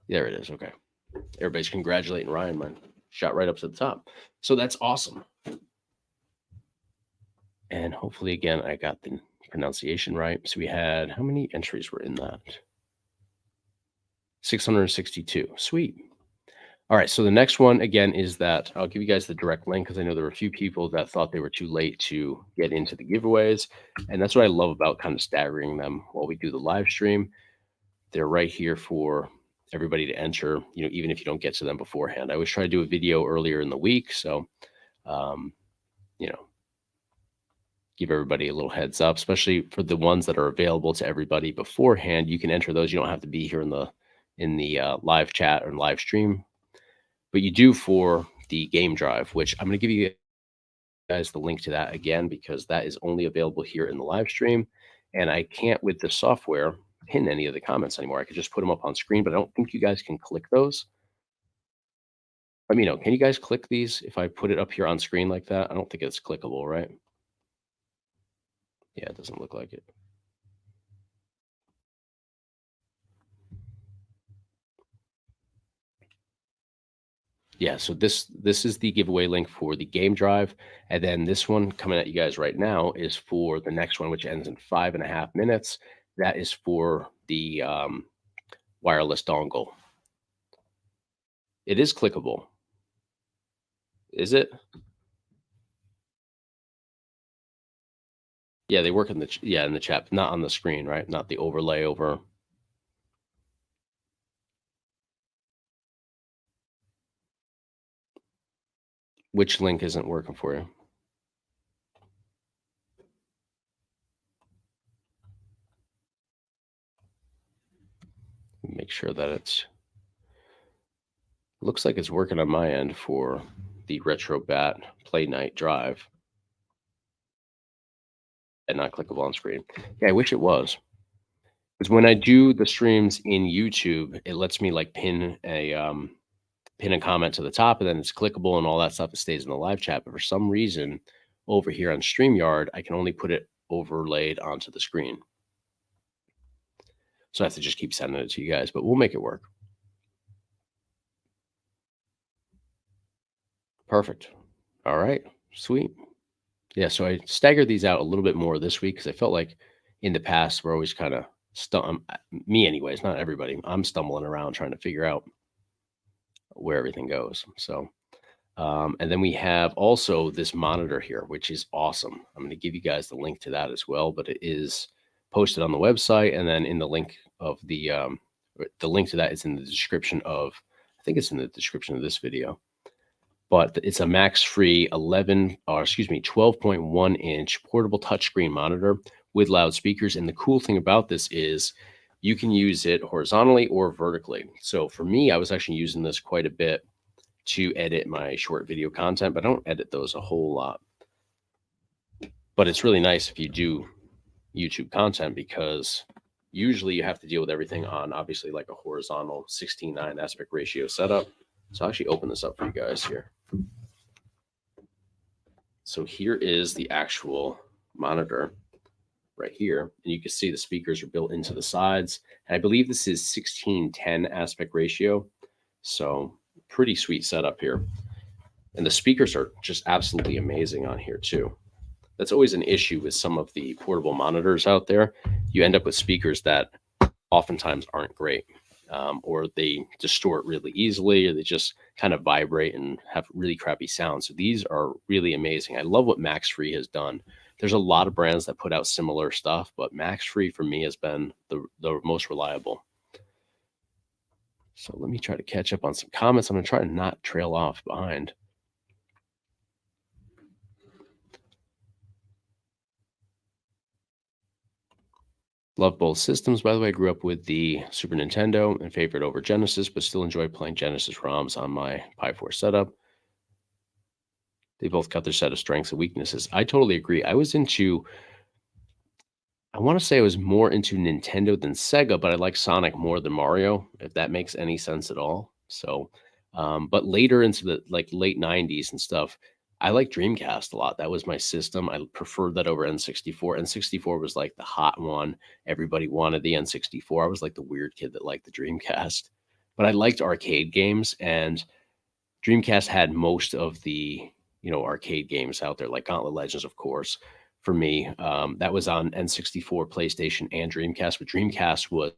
There it is. Okay. Everybody's congratulating Ryan, man. Shot right up to the top. So that's awesome. And hopefully, again, I got the pronunciation right. So we had, how many entries were in that? 662. Sweet. All right. So the next one, again, is that I'll give you guys the direct link because I know there were a few people that thought they were too late to get into the giveaways. And that's what I love about kind of staggering them while we do the live stream. They're right here for everybody to enter, even if you don't get to them beforehand. I always try to do a video earlier in the week. So, give everybody a little heads up, especially for the ones that are available to everybody beforehand. You can enter those. You don't have to be here in the live chat or live stream, but you do for the game drive, which I'm going to give you guys the link to that again, because that is only available here in the live stream. And I can't, with the software, pin any of the comments anymore. I could just put them up on screen, but I don't think you guys can click those. Let me know. Can you guys click these if I put it up here on screen like that? I don't think it's clickable, right? Yeah, it doesn't look like it. Yeah, so this is the giveaway link for the game drive. And then this one coming at you guys right now is for the next one, which ends in 5.5 minutes. That is for the wireless dongle. It is clickable. Is it? Yeah, they work in the chat, not on the screen, right? Not the overlay over. Which link isn't working for you? Make sure that it's looks like it's working on my end for the Retro Bat Play Night drive. And not clickable on screen. Yeah, I wish it was. Because when I do the streams in YouTube, it lets me like pin a comment to the top, and then it's clickable and all that stuff. It stays in the live chat. But for some reason, over here on StreamYard, I can only put it overlaid onto the screen. So I have to just keep sending it to you guys, but we'll make it work. Perfect. All right. Sweet. Yeah, so I staggered these out a little bit more this week because I felt like in the past we're always kind of me anyways, not everybody. I'm stumbling around trying to figure out where everything goes. So, and then we have also this monitor here, which is awesome. I'm going to give you guys the link to that as well, but it is posted on the website, and then in the link of the link to that is in the description of, I think it's in the description of this video. But it's a Maxfree 12.1 inch portable touchscreen monitor with loudspeakers. And the cool thing about this is you can use it horizontally or vertically. So for me, I was actually using this quite a bit to edit my short video content, but I don't edit those a whole lot. But it's really nice if you do YouTube content, because usually you have to deal with everything on obviously like a horizontal 16:9 aspect ratio setup. So I'll actually open this up for you guys here. So here is the actual monitor right here. And you can see the speakers are built into the sides. And I believe this is 16:10 aspect ratio. So pretty sweet setup here. And the speakers are just absolutely amazing on here too. That's always an issue with some of the portable monitors out there. You end up with speakers that oftentimes aren't great. Or they distort really easily, or they just kind of vibrate and have really crappy sound. So these are really amazing. I love what Maxfree has done. There's a lot of brands that put out similar stuff, but Maxfree for me has been the most reliable. So let me try to catch up on some comments. I'm going to try to not trail off behind. Love both systems, by the way. I grew up with the Super Nintendo and favorite over Genesis, but still enjoy playing Genesis ROMs on my Pi 4 setup. They both got their set of strengths and weaknesses. I totally agree. I want to say I was more into Nintendo than Sega, but I like Sonic more than Mario, if that makes any sense at all. So, but later into the late 90s and stuff, I like Dreamcast a lot. That was my system. I preferred that over N64. N64 was like the hot one. Everybody wanted the N64. I was like the weird kid that liked the Dreamcast. But I liked arcade games, and Dreamcast had most of the arcade games out there, like Gauntlet Legends, of course. For me, that was on N64, PlayStation, and Dreamcast. But Dreamcast was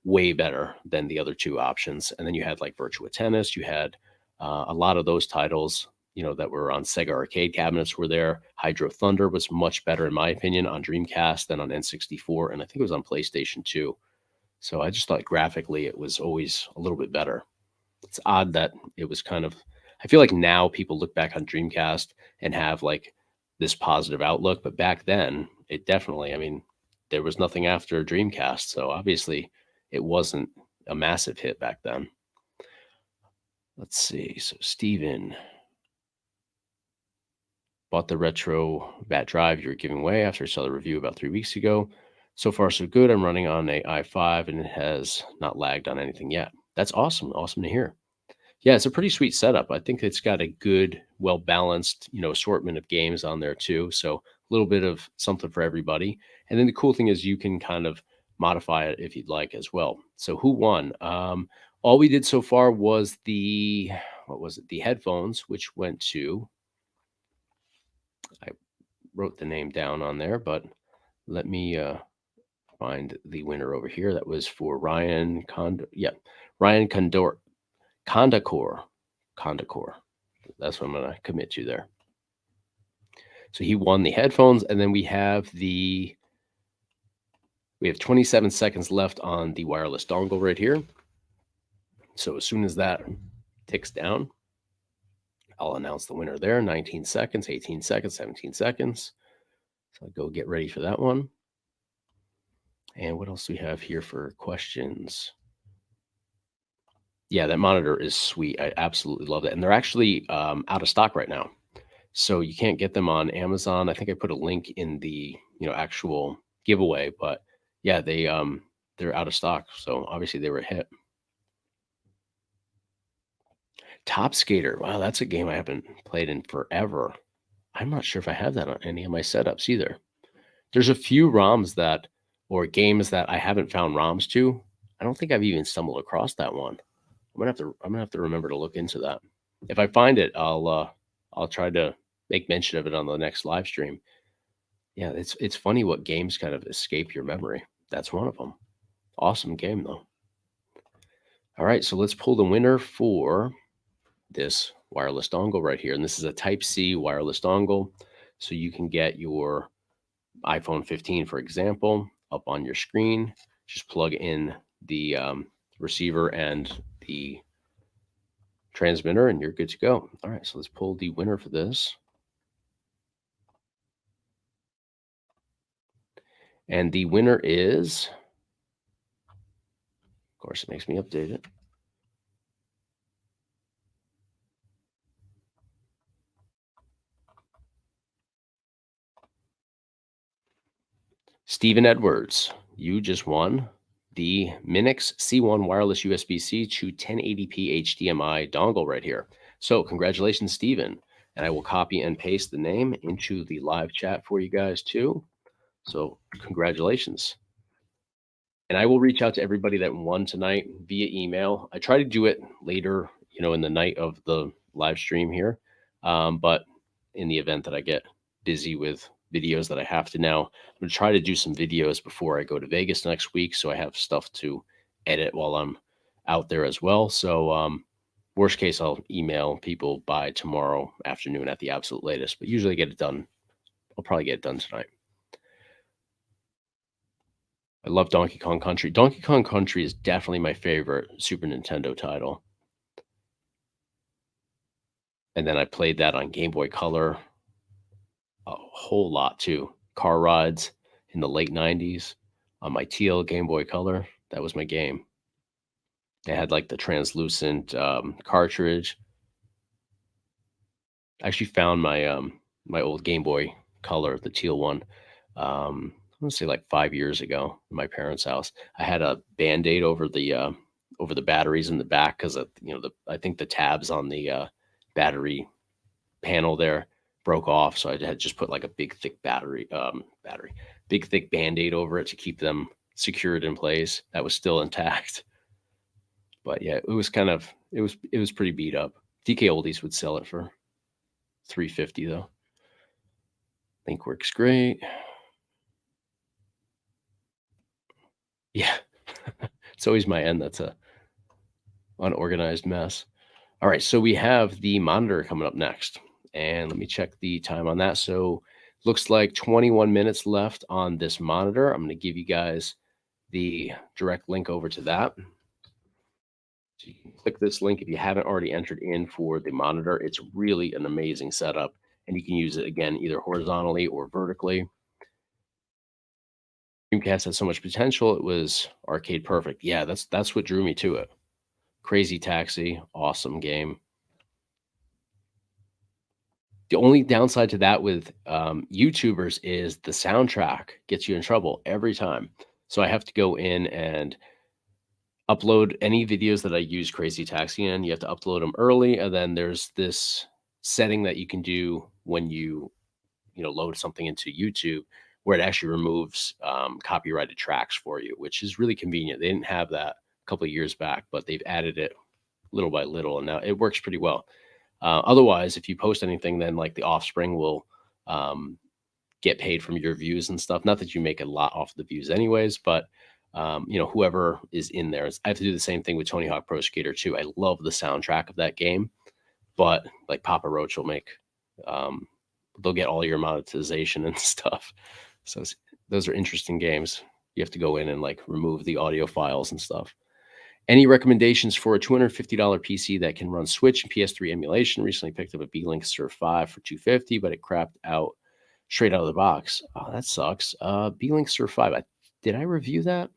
way better than the other two options. And then you had like Virtua Tennis. You had a lot of those titles that were on Sega arcade cabinets were there. Hydro Thunder was much better, in my opinion, on Dreamcast than on N64. And I think it was on PlayStation too. So I just thought graphically it was always a little bit better. It's odd that it was I feel like now people look back on Dreamcast and have like this positive outlook. But back then, it definitely, there was nothing after Dreamcast. So obviously it wasn't a massive hit back then. Let's see. So Steven bought the retro bat drive you were giving away after I saw the review about 3 weeks ago. So far, so good. I'm running on a i5 and it has not lagged on anything yet. That's awesome. Awesome to hear. Yeah, it's a pretty sweet setup. I think it's got a good, well-balanced, assortment of games on there too. So a little bit of something for everybody. And then the cool thing is you can kind of modify it if you'd like as well. So who won? All we did so far was the headphones, which went to, I wrote the name down on there, but let me find the winner over here. That was for Ryan Condor. Yeah, Ryan Condor. Condacor. That's what I'm going to commit to there. So he won the headphones, and then we have 27 seconds left on the wireless dongle right here. So as soon as that ticks down, I'll announce the winner there. 19 seconds, 18 seconds, 17 seconds. So I'll go get ready for that one. And what else do we have here for questions? Yeah, that monitor is sweet. I absolutely love it. And they're actually out of stock right now. So you can't get them on Amazon. I think I put a link in the actual giveaway, but yeah, they're out of stock. So obviously they were a hit. Top Skater. Wow, that's a game I haven't played in forever. I'm not sure if I have that on any of my setups either. There's a few ROMs or games that I haven't found ROMs to. I don't think I've even stumbled across that one. I'm gonna have to remember to look into that. If I find it, I'll try to make mention of it on the next live stream. Yeah, it's funny what games kind of escape your memory. That's one of them. Awesome game, though. All right, so let's pull the winner for this wireless dongle right here. And this is a Type-C wireless dongle. So you can get your iPhone 15, for example, up on your screen. Just plug in the receiver and the transmitter, and you're good to go. All right, so let's pull the winner for this. And the winner is, of course, it makes me update it. Stephen Edwards, you just won the MINIX C1 wireless USB-C to 1080p HDMI dongle right here. So congratulations, Stephen. And I will copy and paste the name into the live chat for you guys too. So congratulations. And I will reach out to everybody that won tonight via email. I try to do it later, in the night of the live stream here. But in the event that I get busy with videos that I have to now, I'm going to try to do some videos before I go to Vegas next week. So I have stuff to edit while I'm out there as well. So worst case, I'll email people by tomorrow afternoon at the absolute latest, but usually get it done. I'll probably get it done tonight. I love Donkey Kong Country. Donkey Kong Country is definitely my favorite Super Nintendo title. And then I played that on Game Boy Color a whole lot too. Car rides in the late 90s on my teal Game Boy Color. That was my game. It had like the translucent cartridge. I actually found my old Game Boy Color, the teal one. I want to say like 5 years ago in my parents' house. I had a Band-Aid over the batteries in the back because I think the tabs on the battery panel there broke off, so I had just put like a big thick big thick Band-Aid over it to keep them secured in place. That was still intact. But yeah, it was pretty beat up. DK Oldies would sell it for $350 though. Think works great. Yeah. It's always my end that's a unorganized mess. All right, so we have the monitor coming up next. And let me check the time on that. So looks like 21 minutes left on this monitor. I'm going to give you guys the direct link over to that. So you can click this link if you haven't already entered in for the monitor. It's really an amazing setup, and you can use it again either horizontally or vertically. Dreamcast had so much potential; it was arcade perfect. Yeah, that's what drew me to it. Crazy Taxi, awesome game. The only downside to that with YouTubers is the soundtrack gets you in trouble every time. So I have to go in and upload any videos that I use Crazy Taxi in. You have to upload them early, and then there's this setting that you can do when you load something into YouTube where it actually removes copyrighted tracks for you, which is really convenient. They didn't have that a couple of years back, but they've added it little by little, and now it works pretty well. Otherwise, if you post anything, then like the Offspring will get paid from your views and stuff. Not that you make a lot off the views anyways, but whoever is in there. I have to do the same thing with Tony Hawk Pro Skater 2. I love the soundtrack of that game, but like Papa Roach will make, they'll get all your monetization and stuff. So those are interesting games. You have to go in and like remove the audio files and stuff. Any recommendations for a $250 PC that can run Switch and PS3 emulation? Recently picked up a B-Link Surf 5 for $250, but it crapped out straight out of the box. Oh, that sucks. B-Link Surf 5. Did I review that?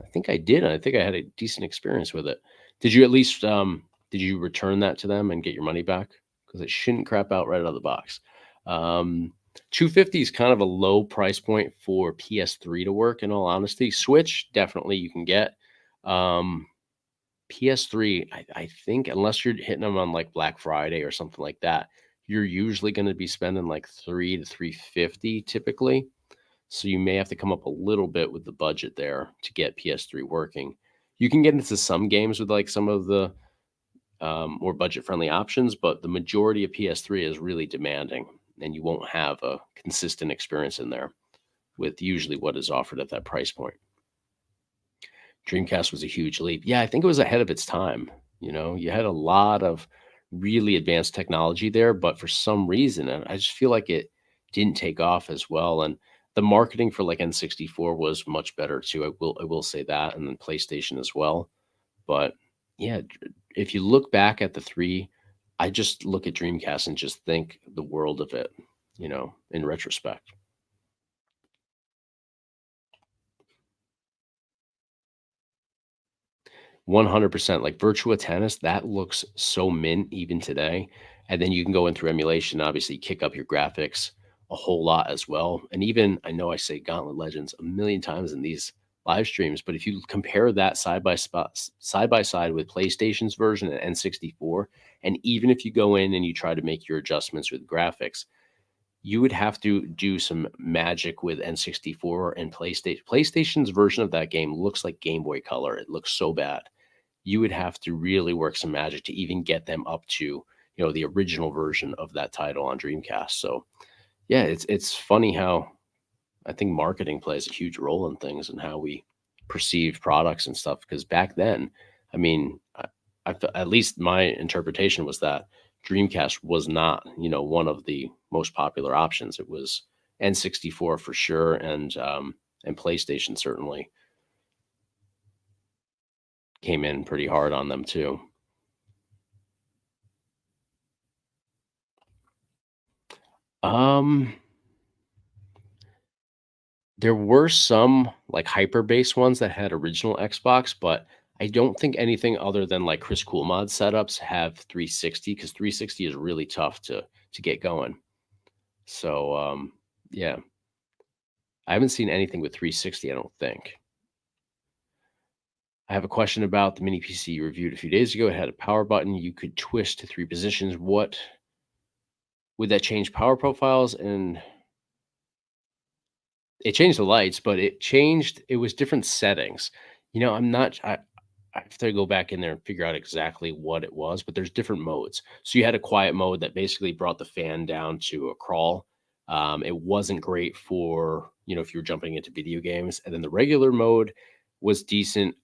I think I did. I think I had a decent experience with it. Did you at least did you return that to them and get your money back? Because it shouldn't crap out right out of the box. 250 is kind of a low price point for PS3 to work, in all honesty. Switch, definitely you can get. PS3, I think, unless you're hitting them on like Black Friday or something like that, you're usually going to be spending like $300 to $350 typically. So you may have to come up a little bit with the budget there to get PS3 working. You can get into some games with like some of the more budget-friendly options, but the majority of PS3 is really demanding, and you won't have a consistent experience in there. with usually what is offered at that price point. Dreamcast was a huge leap. Yeah, I think it was ahead of its time. You had a lot of really advanced technology there, but for some reason, and I just feel like it didn't take off as well. And the marketing for like N64 was much better too. I will say that, and then PlayStation as well. But yeah, if you look back at the three, I just look at Dreamcast and just think the world of it, in retrospect. 100%. Like Virtua Tennis, that looks so mint even today. And then you can go in through emulation, obviously kick up your graphics a whole lot as well. And even I know I say Gauntlet Legends a million times in these live streams, but if you compare that side by side with PlayStation's version and N64, and even if you go in and you try to make your adjustments with graphics, you would have to do some magic with N64 and PlayStation. PlayStation's version of that game looks like Game Boy Color. It looks so bad. You would have to really work some magic to even get them up to, the original version of that title on Dreamcast. So yeah, it's funny how I think marketing plays a huge role in things and how we perceive products and stuff. Because back then, I mean, at least my interpretation was that Dreamcast was not, one of the most popular options. It was N64 for sure, and PlayStation certainly came in pretty hard on them too. Um, there were some like hyper-based ones that had original Xbox, but I don't think anything other than like Chris Coolmod setups have 360 because 360 is really tough to get going. So yeah, I haven't seen anything with 360, I don't think. I have a question about the mini PC you reviewed a few days ago. It had a power button you could twist to three positions. What would that change power profiles? And it changed the lights, but it was different settings. I have to go back in there and figure out exactly what it was, but there's different modes. So you had a quiet mode that basically brought the fan down to a crawl. It wasn't great for, if you were jumping into video games. And then the regular mode was decent.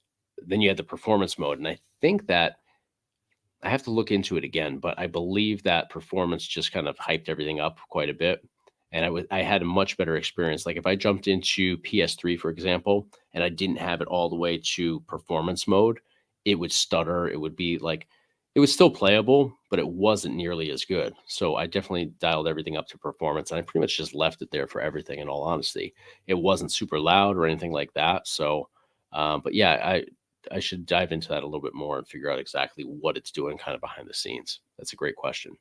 Then you had the performance mode. And I think that I have to look into it again, but I believe that performance just kind of hyped everything up quite a bit. And I had a much better experience. Like if I jumped into PS3, for example, and I didn't have it all the way to performance mode, it would stutter. It would be like it was still playable, but it wasn't nearly as good. So I definitely dialed everything up to performance, and I pretty much just left it there for everything. In all honesty, it wasn't super loud or anything like that. So, but yeah, I should dive into that a little bit more and figure out exactly what it's doing kind of behind the scenes. That's a great question.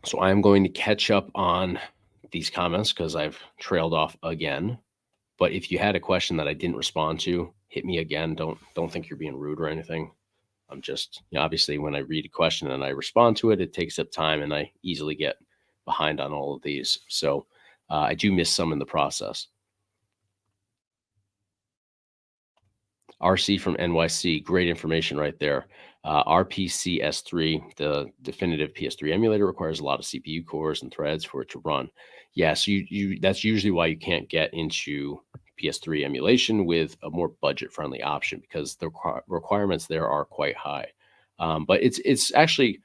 So I am going to catch up on these comments because I've trailed off again. But if you had a question that I didn't respond to, hit me again. Don't think you're being rude or anything. I'm just, obviously when I read a question and I respond to it, it takes up time and I easily get behind on all of these. So I do miss some in the process. RC from NYC, great information right there. RPCS3, the definitive PS3 emulator, requires a lot of CPU cores and threads for it to run. Yeah, so you that's usually why you can't get into PS3 emulation with a more budget-friendly option because the requirements there are quite high. But it's actually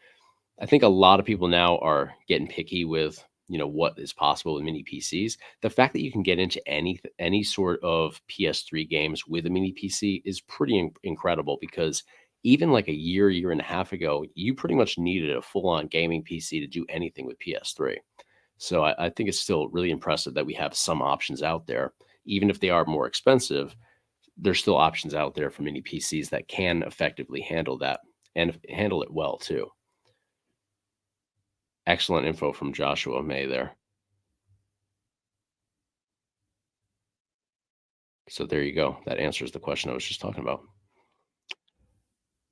I think a lot of people now are getting picky with, what is possible with mini PCs. The fact that you can get into any sort of PS3 games with a mini PC is pretty incredible because even like a year and a half ago, you pretty much needed a full-on gaming PC to do anything with PS3. So I think it's still really impressive that we have some options out there, even if they are more expensive. There's still options out there for mini PCs that can effectively handle that and handle it well too. Excellent info from Joshua May there. So there you go. That answers the question I was just talking about.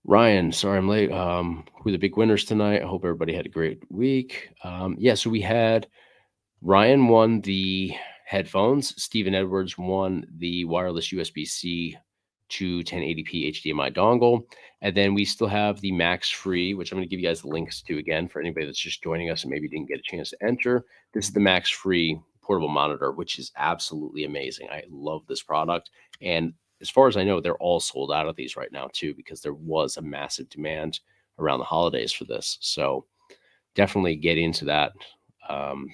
Ryan, sorry I'm late. Who are the big winners tonight? I hope everybody had a great week. Yeah, so we had Ryan won the headphones. Stephen Edwards won the wireless USB-C to 1080p HDMI dongle. And then we still have the Maxfree, which I'm going to give you guys the links to again for anybody that's just joining us and maybe didn't get a chance to enter. This is the Maxfree portable monitor, which is absolutely amazing. I love this product. And as far as I know, they're all sold out of these right now too, because there was a massive demand around the holidays for this. So definitely get into that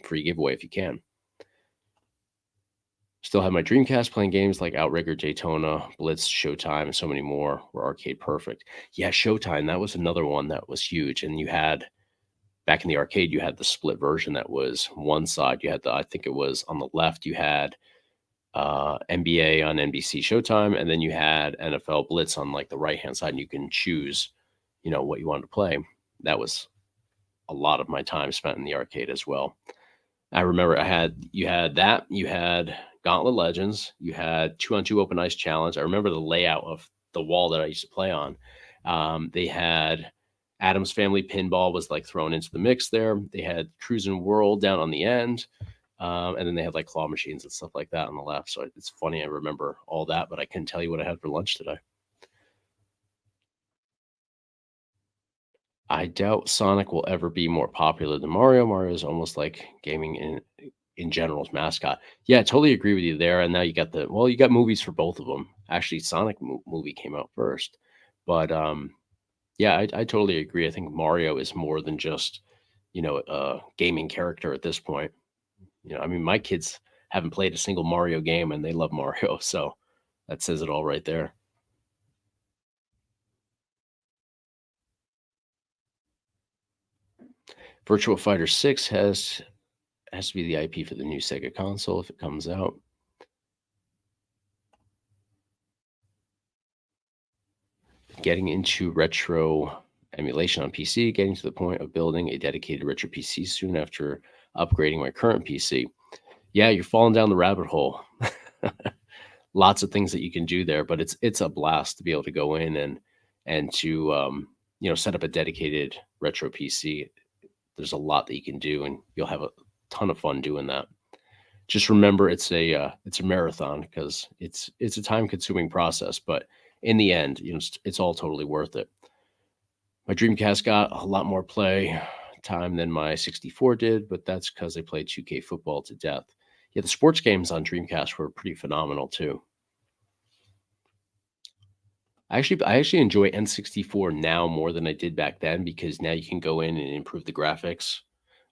free giveaway if you can. Still have my Dreamcast playing games like Outrigger, Daytona, Blitz, Showtime, and so many more were arcade perfect. Yeah, Showtime, that was another one that was huge. And you had, back in the arcade, you had the split version that was one side. You had the, I think it was on the left, you had NBA on NBC Showtime, and then you had NFL Blitz on like the right-hand side, and you can choose, you know, what you wanted to play. That was a lot of my time spent in the arcade as well. I remember you had that, you had Gauntlet Legends, you had 2-on-2 Open Ice Challenge. I remember the layout of the wall that I used to play on. They had Adam's Family Pinball was like thrown into the mix there. They had Cruisin' World down on the end. And then they had like claw machines and stuff like that on the left. So it's funny, I remember all that, but I couldn't tell you what I had for lunch today. I doubt Sonic will ever be more popular than Mario. Mario is almost like gaming in general's mascot. Yeah, I totally agree with you there. And now you got you got movies for both of them. Actually, Sonic movie came out first, but yeah, I totally agree. I think Mario is more than just, you know, a gaming character at this point. You know, I mean, my kids haven't played a single Mario game and they love Mario, so that says it all right there. Virtua Fighter 6 has to be the IP for the new Sega console if it comes out. Getting into retro emulation on PC, getting to the point of building a dedicated retro PC soon after upgrading my current PC. Yeah, you're falling down the rabbit hole. Lots of things that you can do there, but it's a blast to be able to go in and to you know, set up a dedicated retro PC. There's a lot that you can do, and you'll have a ton of fun doing that. Just remember, it's a marathon because it's a time consuming process, but in the end, you know, it's all totally worth it. My Dreamcast got a lot more play time than my 64 did, but that's because I played 2K football to death. Yeah, the sports games on Dreamcast were pretty phenomenal too. I actually enjoy N64 now more than I did back then because now you can go in and improve the graphics,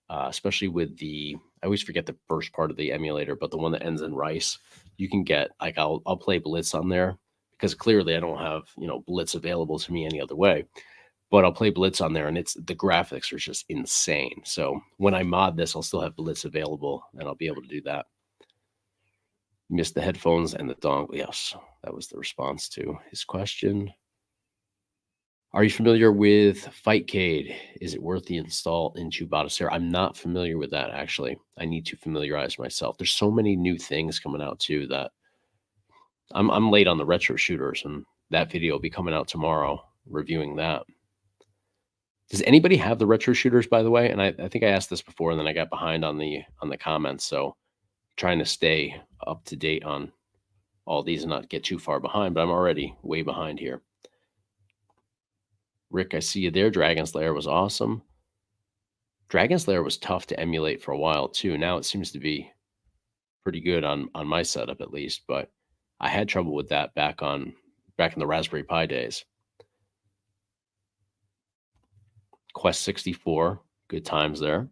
especially with I always forget the first part of the emulator, but the one that ends in rice. You can get like I'll play Blitz on there because clearly I don't have, you know, Blitz available to me any other way. But I'll play Blitz on there, and the graphics are just insane. So when I mod this, I'll still have Blitz available, and I'll be able to do that. Missed the headphones and the dongle. Yes, that was the response to his question. Are you familiar with Fightcade? Is it worth the install into Batocera? I'm not familiar with that, actually. I need to familiarize myself. There's so many new things coming out, too, that I'm late on the retro shooters, and that video will be coming out tomorrow, reviewing that. Does anybody have the retro shooters, by the way? And I think I asked this before, and then I got behind on the comments, so trying to stay up to date on all these and not get too far behind, but I'm already way behind here. Rick, I see you there. Dragon Slayer was awesome. Dragon Slayer was tough to emulate for a while too. Now it seems to be pretty good on my setup at least, but I had trouble with that back in the Raspberry Pi days. Quest 64, good times there.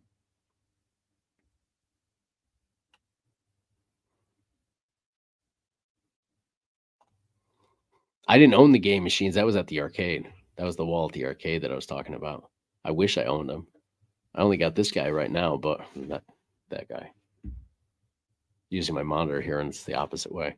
I didn't own the game machines. That was at the arcade. That was the wall at the arcade that I was talking about. I wish I owned them. I only got this guy right now, but not that guy. Using my monitor here, and it's the opposite way.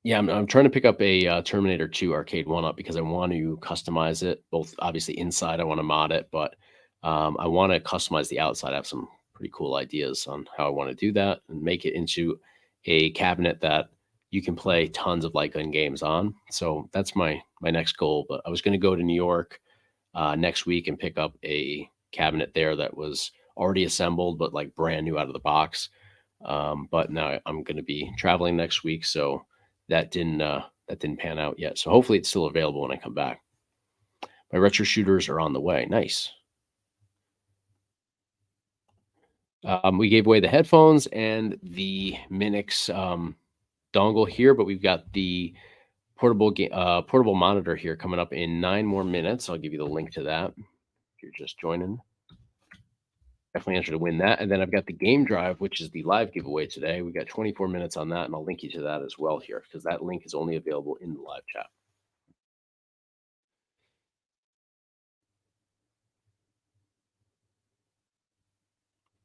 Yeah, I'm trying to pick up a Terminator 2 Arcade 1-Up because I want to customize it. Both obviously inside, I want to mod it, but I want to customize the outside. I have some pretty cool ideas on how I want to do that and make it into a cabinet that you can play tons of light gun games on. So that's my next goal. But I was going to go to New York next week and pick up a cabinet there that was already assembled, but like brand new out of the box. But now I'm going to be traveling next week, so that didn't that didn't pan out yet. So hopefully it's still available when I come back. My retro shooters are on the way. Nice. We gave away the headphones and the MINIX dongle here, but we've got the portable monitor here coming up in 9 more minutes. I'll give you the link to that if you're just joining. Definitely enter to win that. And then I've got the game drive, which is the live giveaway today. We got 24 minutes on that, and I'll link you to that as well here because that link is only available in the live chat.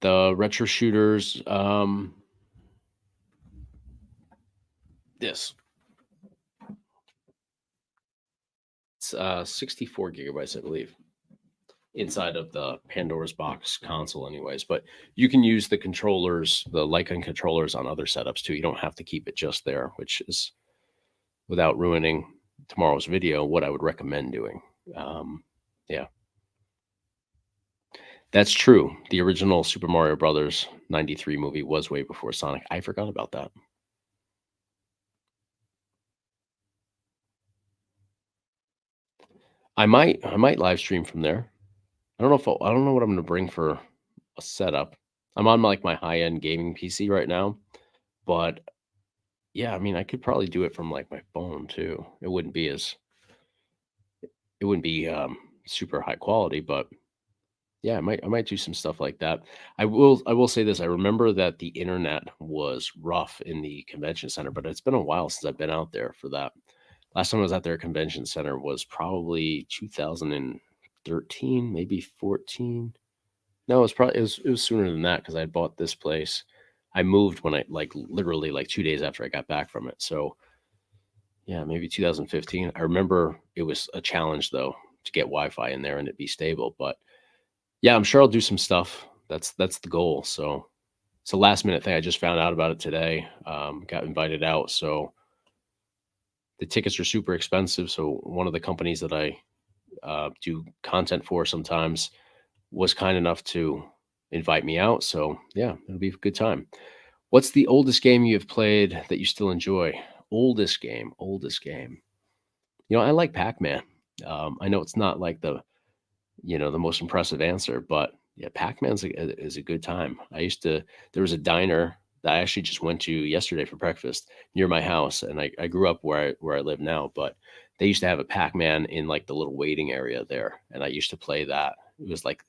The retro shooters, this. It's 64 gigabytes, I believe, inside of the Pandora's box console anyways. But you can use the controllers, the Lycon controllers on other setups too. You don't have to keep it just there, which is, without ruining tomorrow's video, what I would recommend doing. Yeah. That's true. The original Super Mario Brothers 93 movie was way before Sonic. I forgot about that. I might live stream from there. I don't know what I'm gonna bring for a setup. I'm on like my high-end gaming PC right now, but yeah, I mean, I could probably do it from like my phone too. It wouldn't be super high quality, but yeah, I might do some stuff like that. I will say this. I remember that the internet was rough in the convention center, but it's been a while since I've been out there for that. Last time I was out there at convention center was probably 2013, maybe 14. No, it was sooner than that because I had bought this place. I moved when I literally 2 days after I got back from it. So yeah, maybe 2015. I remember it was a challenge though to get Wi-Fi in there and it be stable, but yeah, I'm sure I'll do some stuff. That's the goal. So it's a last minute thing. I just found out about it today. Got invited out. So the tickets are super expensive. So one of the companies that I do content for sometimes was kind enough to invite me out. So yeah, it'll be a good time. What's the oldest game you have played that you still enjoy? Oldest game. I like Pac-Man. I know it's not like the most impressive answer, but yeah, Pac-Man's is a good time. There was a diner that I actually just went to yesterday for breakfast near my house. And I grew up where I live now, but they used to have a Pac-Man in like the little waiting area there. And I used to play that. It was like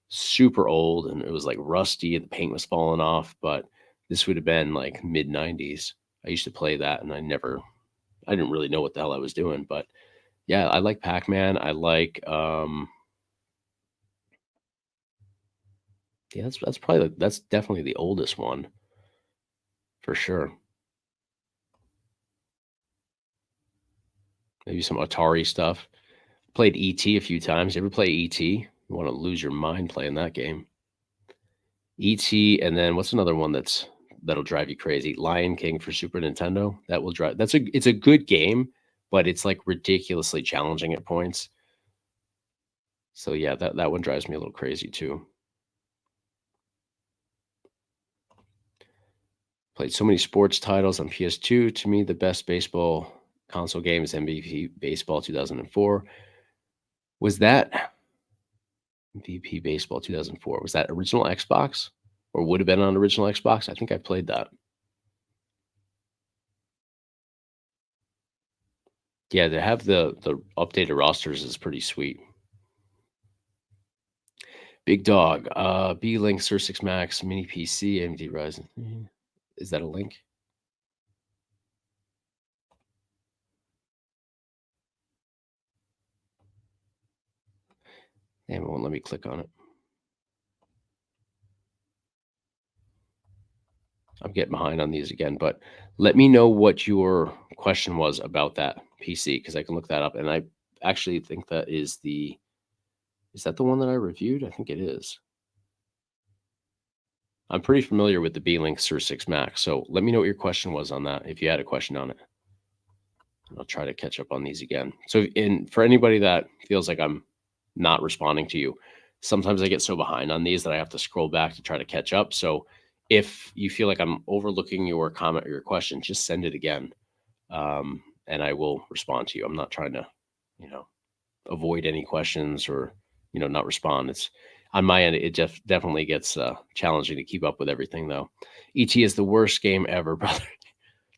super old and it was like rusty and the paint was falling off, but this would have been like mid 90s. I used to play that and I didn't really know what the hell I was doing, but yeah, I like Pac-Man. I like, yeah, that's definitely the oldest one for sure. Maybe some Atari stuff. Played ET a few times. You ever play ET? You want to lose your mind playing that game. ET, and then what's another one that'll drive you crazy? Lion King for Super Nintendo. That will drive. It's a good game, but it's like ridiculously challenging at points. So yeah, that one drives me a little crazy too. Played so many sports titles on PS2. To me, the best baseball console game is MVP Baseball 2004. Was that MVP Baseball 2004? Was that original Xbox or would have been on original Xbox? I think I played that. Yeah, to have the updated rosters is pretty sweet. Big Dog, B-Link, Sur 6 Max, Mini PC, AMD Ryzen. Is that a link? Damn, it won't let me click on it. I'm getting behind on these again, but let me know what your question was about that PC because I can look that up. And I actually think that is that the one that I reviewed? I think it is. I'm pretty familiar with the B-Link Sur 6 Max. So let me know what your question was on that if you had a question on it. I'll try to catch up on these again. So for anybody that feels like I'm not responding to you, sometimes I get so behind on these that I have to scroll back to try to catch up. So if you feel like I'm overlooking your comment or your question, just send it again. and I will respond to you. I'm not trying to, you know, avoid any questions or, not respond. It's on my end. It definitely gets challenging to keep up with everything, though. ET is the worst game ever, brother.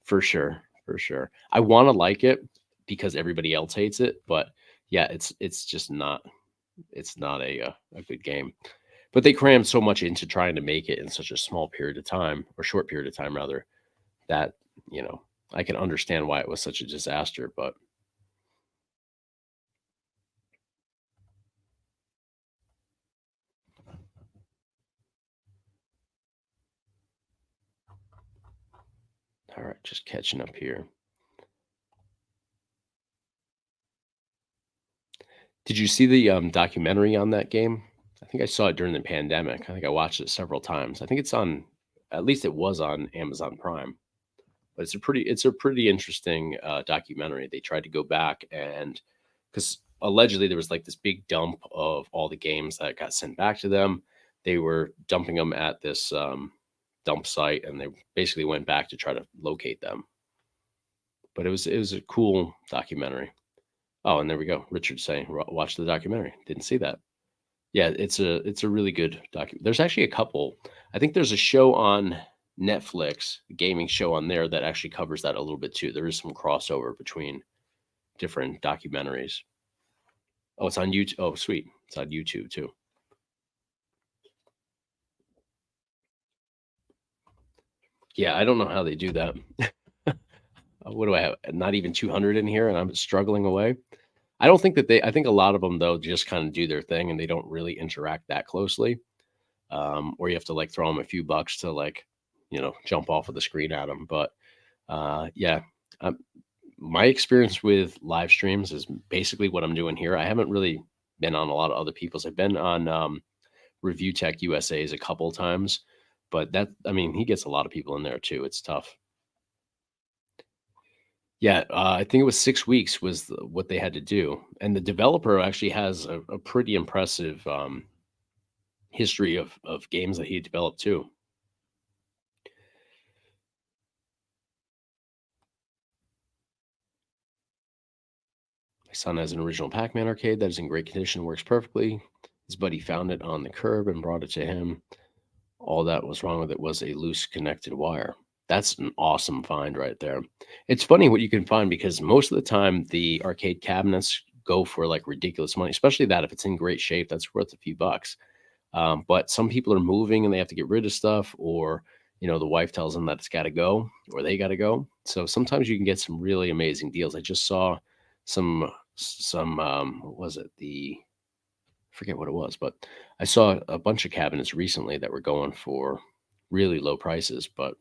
For sure, for sure. I want to like it because everybody else hates it, but yeah, it's just not. It's not a good game. But they crammed so much into trying to make it in such a small period of time, or short period of time rather, that I can understand why it was such a disaster. But all right, just catching up here. Did you see the documentary on that game? I think I saw it during the pandemic. I think I watched it several times. I think it's on, at least it was on Amazon Prime. But it's a pretty interesting documentary. They tried to go back, and because allegedly there was like this big dump of all the games that got sent back to them. They were dumping them at this dump site, and they basically went back to try to locate them. But it was a cool documentary. Oh, and there we go. Richard saying, Watch the documentary." Didn't see that. Yeah, it's a really good document. There's actually a couple. I think there's a show on Netflix, a gaming show on there that actually covers that a little bit too. There is some crossover between different documentaries. Oh, it's on YouTube. Oh, sweet. It's on YouTube too. Yeah, I don't know how they do that. What do I have? Not even 200 in here, and I'm struggling away. I don't think that I think a lot of them though just kind of do their thing and they don't really interact that closely. Or you have to like throw them a few bucks to like, jump off of the screen at them. But yeah, um, my experience with live streams is basically what I'm doing here. I haven't really been on a lot of other people's. I've been on Review Tech USA's a couple times, but I mean, he gets a lot of people in there too. It's tough. Yeah, I think it was 6 weeks was what they had to do, and the developer actually has a pretty impressive history of games that he developed too. My son has an original Pac-Man arcade that is in great condition, works perfectly. His buddy found it on the curb and brought it to him. All that was wrong with it was a loose connected wire. That's an awesome find right there. It's funny what you can find because most of the time the arcade cabinets go for like ridiculous money, especially that if it's in great shape, that's worth a few bucks. But some people are moving and they have to get rid of stuff, or the wife tells them that it's got to go, or they got to go. So sometimes you can get some really amazing deals. I just saw some what was it? Forget what it was, but I saw a bunch of cabinets recently that were going for really low prices. But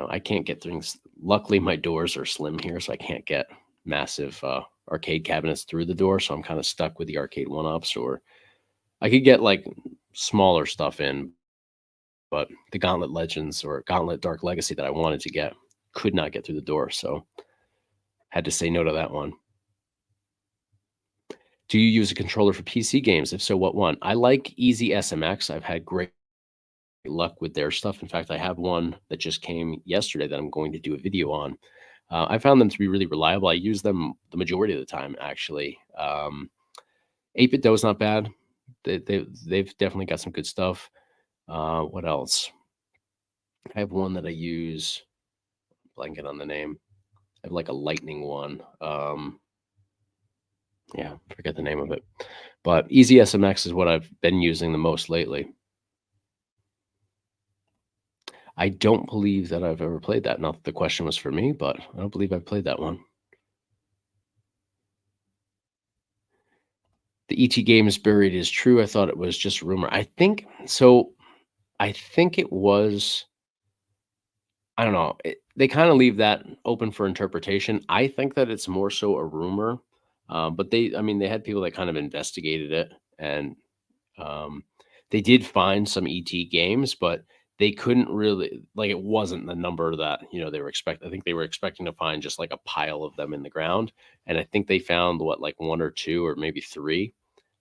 I can't get things. Luckily, my doors are slim here, so I can't get massive arcade cabinets through the door. So I'm kind of stuck with the arcade one-ups, or I could get like smaller stuff in, but the Gauntlet Legends or Gauntlet Dark Legacy that I wanted to get could not get through the door, so had to say no to that one. Do you use a controller for PC games? If so, what one? I like Easy SMX. I've had great luck with their stuff. In fact, I have one that just came yesterday that I'm going to do a video on. I found them to be really reliable. I use them the majority of the time, actually. 8-bit Do is not bad. They've definitely got some good stuff. What else? I have one that I use, blanket on the name. I have like a lightning one. Yeah, forget the name of it. But Easy SMX is what I've been using the most lately. I don't believe that I've ever played that. Not that the question was for me, but I don't believe I've played that one. The ET game is buried is true. I thought it was just a rumor. I think so. I think it was. I don't know. They kind of leave that open for interpretation. I think that it's more so a rumor. But I mean, they had people that kind of investigated it, and um, they did find some ET games, but they couldn't really like it wasn't the number that they were expecting. I think they were expecting to find just like a pile of them in the ground, and I think they found what like one or two or maybe three,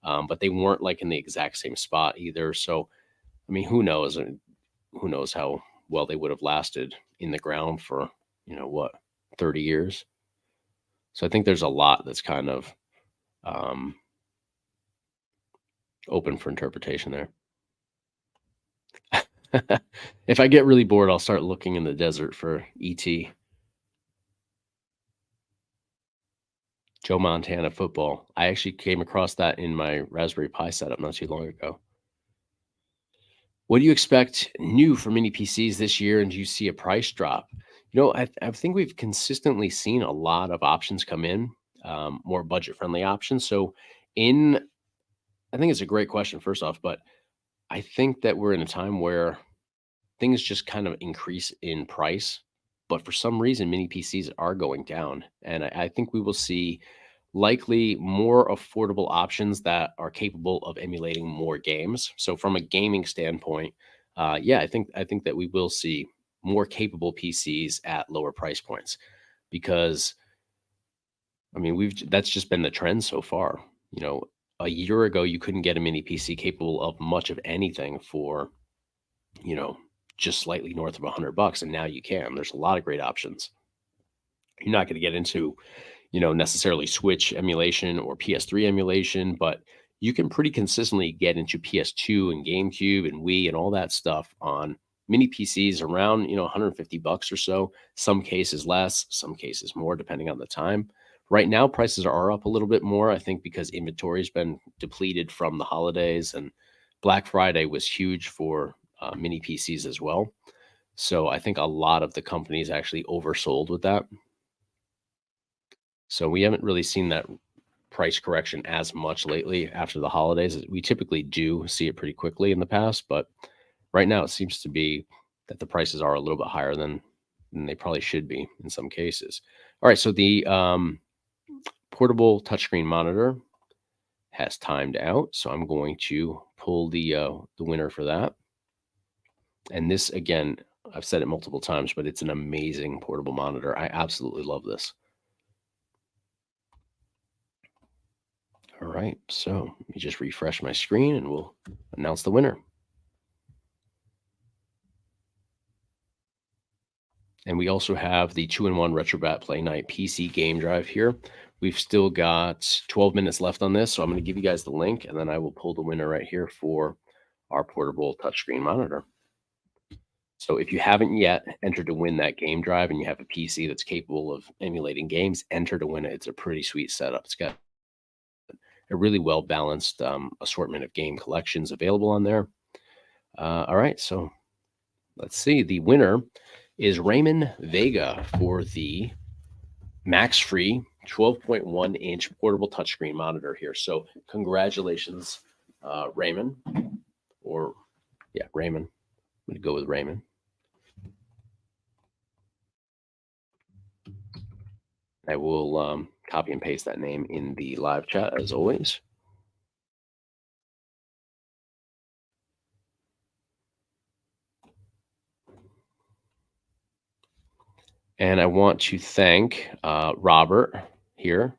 but they weren't like in the exact same spot either. So I mean, who knows? Who knows how well they would have lasted in the ground for what 30 years? So I think there's a lot that's kind of um, open for interpretation there. If I get really bored, I'll start looking in the desert for ET. Joe Montana football. I actually came across that in my Raspberry Pi setup not too long ago. What do you expect new for mini PCs this year, and do you see a price drop? I think we've consistently seen a lot of options come in, more budget friendly options. So, in I think it's a great question, first off, but I think that we're in a time where things just kind of increase in price, but for some reason, mini PCs are going down, and I think we will see likely more affordable options that are capable of emulating more games. So from a gaming standpoint, yeah, I think that we will see more capable PCs at lower price points because I mean that's just been the trend so far. You know, a year ago you couldn't get a mini PC capable of much of anything for you know just slightly north of $100, and now you can. There's a lot of great options. You're not going to get into necessarily Switch emulation or PS3 emulation, but you can pretty consistently get into PS2 and GameCube and Wii and all that stuff on mini PCs around, $150 or so. Some cases less, some cases more, depending on the time. Right now, prices are up a little bit more, I think, because inventory has been depleted from the holidays, and Black Friday was huge for mini PCs as well. So I think a lot of the companies actually oversold with that. So we haven't really seen that price correction as much lately after the holidays. We typically do see it pretty quickly in the past, but right now it seems to be that the prices are a little bit higher than they probably should be in some cases. All right, so the portable touchscreen monitor has timed out, so I'm going to pull the winner for that. And this again, I've said it multiple times, but it's an amazing portable monitor. I absolutely love this. All right, so let me just refresh my screen and we'll announce the winner. And we also have the 2-in-1 Retrobat Play Night PC game drive here. We've still got 12 minutes left on this, so I'm going to give you guys the link, and then I will pull the winner right here for our portable touchscreen monitor. So if you haven't yet entered to win that game drive and you have a PC that's capable of emulating games, enter to win it. It's a pretty sweet setup. It's got a really well-balanced assortment of game collections available on there. All right, so let's see. The winner is Raymond Vega for the Maxfree 12.1-inch portable touchscreen monitor here. So congratulations, Raymond. Or, yeah, Raymond. I'm going to go with Raymond. I will copy and paste that name in the live chat as always. And I want to thank Robert here.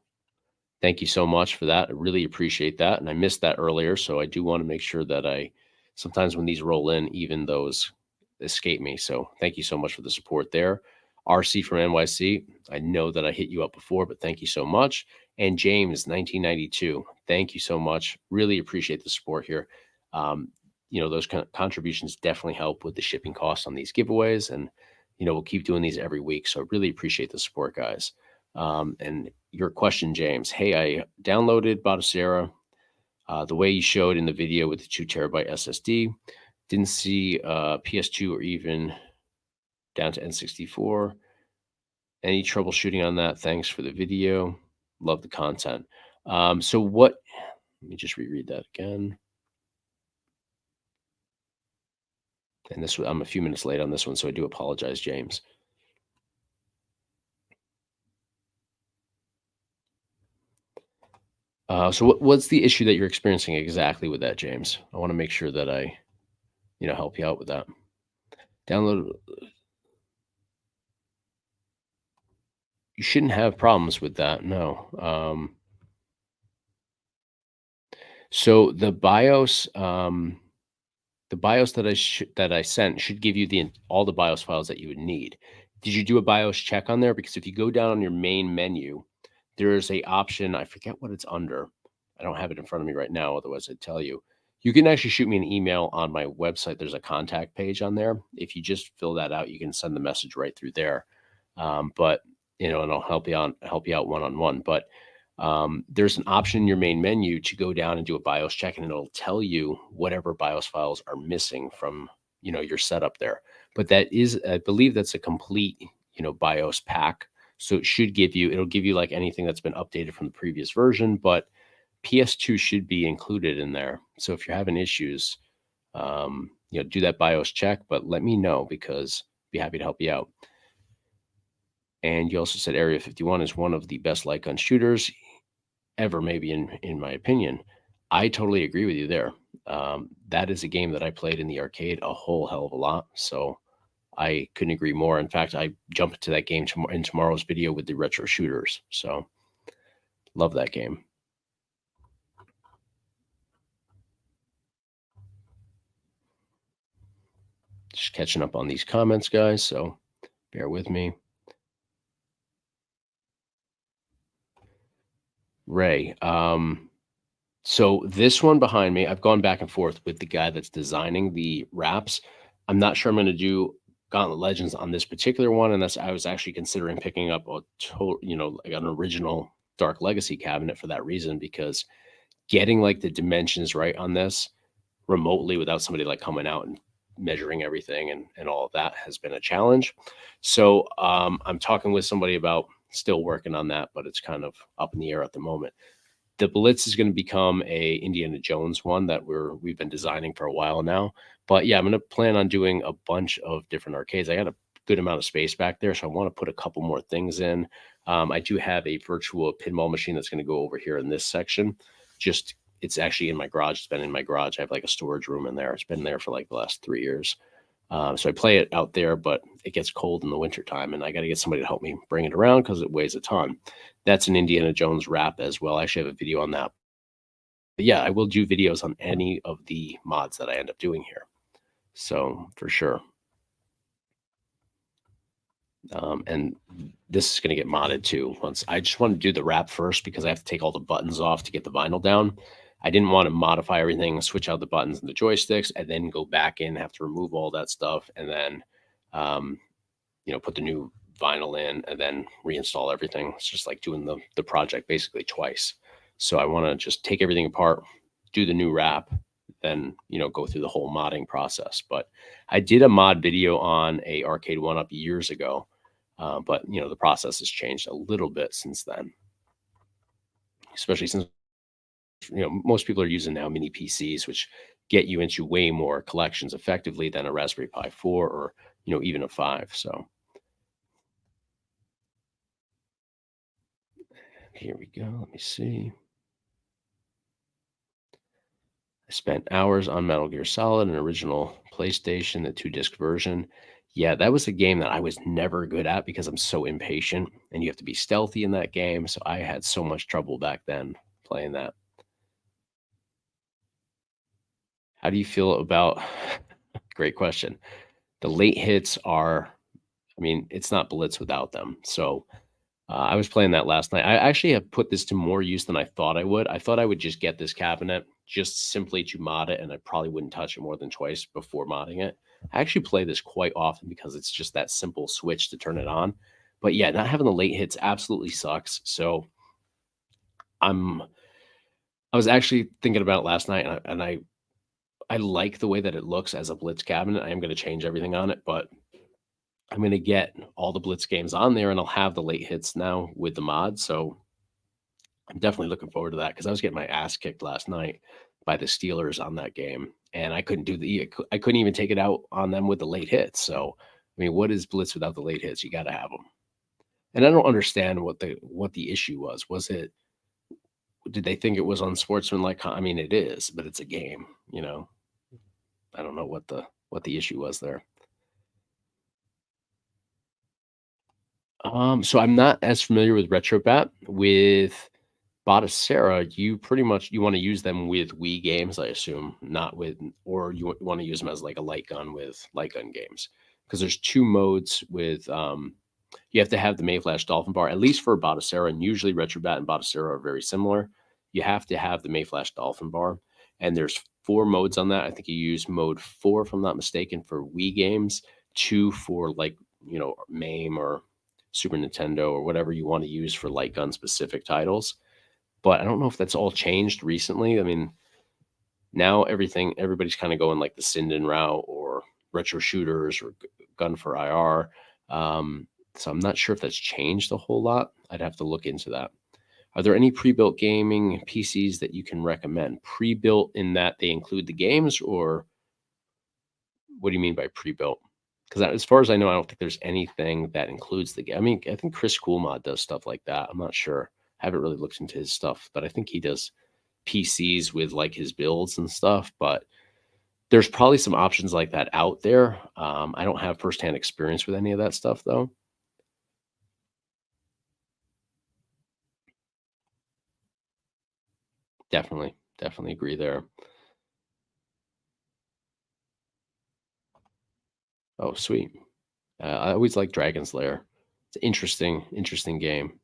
Thank you so much for that. I really appreciate that. And I missed that earlier. So I do want to make sure that sometimes when these roll in, even those escape me. So thank you so much for the support there. RC from NYC. I know that I hit you up before, but thank you so much. And James, 1992. Thank you so much. Really appreciate the support here. Those kind of contributions definitely help with the shipping costs on these giveaways. And, we'll keep doing these every week. So I really appreciate the support, guys. And your question, James. Hey, I downloaded Batocera the way you showed in the video with the 2 TB SSD. Didn't see PS2 or even down to N64. Any troubleshooting on that? Thanks for the video. Love the content. Let me just reread that again. And I'm a few minutes late on this one, so I do apologize, James. So what's the issue that you're experiencing exactly with that, James? I want to make sure that I, help you out with that. Download. You shouldn't have problems with that. No. So the BIOS that I sent should give you all the BIOS files that you would need. Did you do a BIOS check on there? Because if you go down on your main menu, there's a option, I forget what it's under. I don't have it in front of me right now, otherwise I'd tell you. You can actually shoot me an email on my website. There's a contact page on there. If you just fill that out, you can send the message right through there. But and I'll help you out one-on-one. But there's an option in your main menu to go down and do a BIOS check, and it'll tell you whatever BIOS files are missing from your setup there. But that is, I believe, that's a complete BIOS pack. So it'll give you like anything that's been updated from the previous version, but PS2 should be included in there. So if you're having issues, do that BIOS check, but let me know because I'd be happy to help you out. And you also said Area 51 is one of the best light gun shooters ever, maybe in my opinion. I totally agree with you there. That is a game that I played in the arcade a whole hell of a lot. So I couldn't agree more. In fact, I jumped into that game in tomorrow's video with the retro shooters. So love that game. Just catching up on these comments, guys. So bear with me. Ray. So this one behind me, I've gone back and forth with the guy that's designing the wraps. I'm not sure I'm going to do Gauntlet Legends on this particular one, and I was actually considering picking up a like an original Dark Legacy cabinet for that reason, because getting like the dimensions right on this remotely without somebody like coming out and measuring everything and all of that has been a challenge. So I'm talking with somebody about still working on that, but it's kind of up in the air at the moment. The Blitz is going to become a Indiana Jones one that we've been designing for a while now. But yeah, I'm going to plan on doing a bunch of different arcades. I got a good amount of space back there, so I want to put a couple more things in. I do have a virtual pinball machine that's going to go over here in this section. It's actually in my garage. It's been in my garage. I have like a storage room in there. It's been there for like the last 3 years. So I play it out there, but it gets cold in the wintertime, and I got to get somebody to help me bring it around because it weighs a ton. That's an Indiana Jones wrap as well. I actually have a video on that. But yeah, I will do videos on any of the mods that I end up doing here. So for sure. And this is going to get modded too. I just want to do the wrap first because I have to take all the buttons off to get the vinyl down. I didn't want to modify everything, switch out the buttons and the joysticks, and then go back in, have to remove all that stuff, and then, put the new vinyl in and then reinstall everything. It's just like doing the project basically twice. So I want to just take everything apart, do the new wrap, then, go through the whole modding process. But I did a mod video on a arcade 1-up years ago. But, the process has changed a little bit since then, especially since most people are using now mini PCs, which get you into way more collections effectively than a Raspberry Pi 4 or, even a 5. So here we go. Let me see. I spent hours on Metal Gear Solid, an original PlayStation, the 2-disc version. Yeah, that was a game that I was never good at because I'm so impatient and you have to be stealthy in that game. So I had so much trouble back then playing that. How do you feel about, great question. The late hits are, it's not Blitz without them. So I was playing that last night. I actually have put this to more use than I thought I would. I thought I would just get this cabinet just simply to mod it, and I probably wouldn't touch it more than twice before modding it. I actually play this quite often because it's just that simple switch to turn it on. But yeah, not having the late hits absolutely sucks. So I was actually thinking about it last night, and I like the way that it looks as a Blitz cabinet. I am going to change everything on it, but I'm going to get all the Blitz games on there, and I'll have the late hits now with the mod. So I'm definitely looking forward to that because I was getting my ass kicked last night by the Steelers on that game, and I couldn't I couldn't even take it out on them with the late hits. So, what is Blitz without the late hits? You got to have them. And I don't understand what the issue was. Did they think it was unsportsmanlike? It is, but it's a game, I don't know what the issue was there. So I'm not as familiar with RetroBat. With Batocera, you want to use them with Wii games, I assume, not with, or you want to use them as like a light gun with light gun games, because there's 2 modes with You have to have the Mayflash Dolphin bar, at least for Batocera, and usually Retrobat and Batocera are very similar. You have to have the Mayflash Dolphin bar, and there's 4 modes on that. I think you use mode 4, if I'm not mistaken, for Wii games, 2 for, like, MAME or Super Nintendo or whatever you want to use for light gun specific titles. But I don't know if that's all changed recently. I mean, now everybody's kind of going like the Sinden route or retro shooters or gun for IR. So I'm not sure if that's changed a whole lot. I'd have to look into that. Are there any pre-built gaming PCs that you can recommend? Pre-built in that they include the games, or what do you mean by pre-built? Because as far as I know, I don't think there's anything that includes the game. I mean, I think Chris Coolmod does stuff like that. I'm not sure. I haven't really looked into his stuff, but I think he does PCs with like his builds and stuff. But there's probably some options like that out there. I don't have firsthand experience with any of that stuff, though. Definitely agree there. Oh, sweet. I always like Dragon's Lair. It's an interesting game.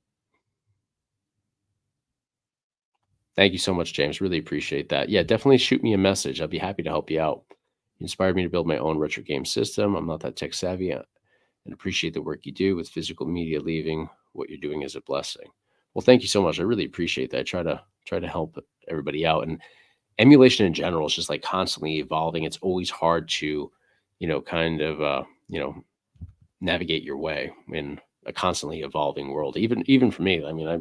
Thank you so much, James. Really appreciate that. Yeah, definitely shoot me a message. I'll be happy to help you out. You inspired me to build my own retro game system. I'm not that tech savvy, and appreciate the work you do with physical media. Leaving what you're doing is a blessing. Well, thank you so much. I really appreciate that. I try to help everybody out, and emulation in general is just like constantly evolving. It's always hard to, kind of, navigate your way in a constantly evolving world. Even for me, I mean, I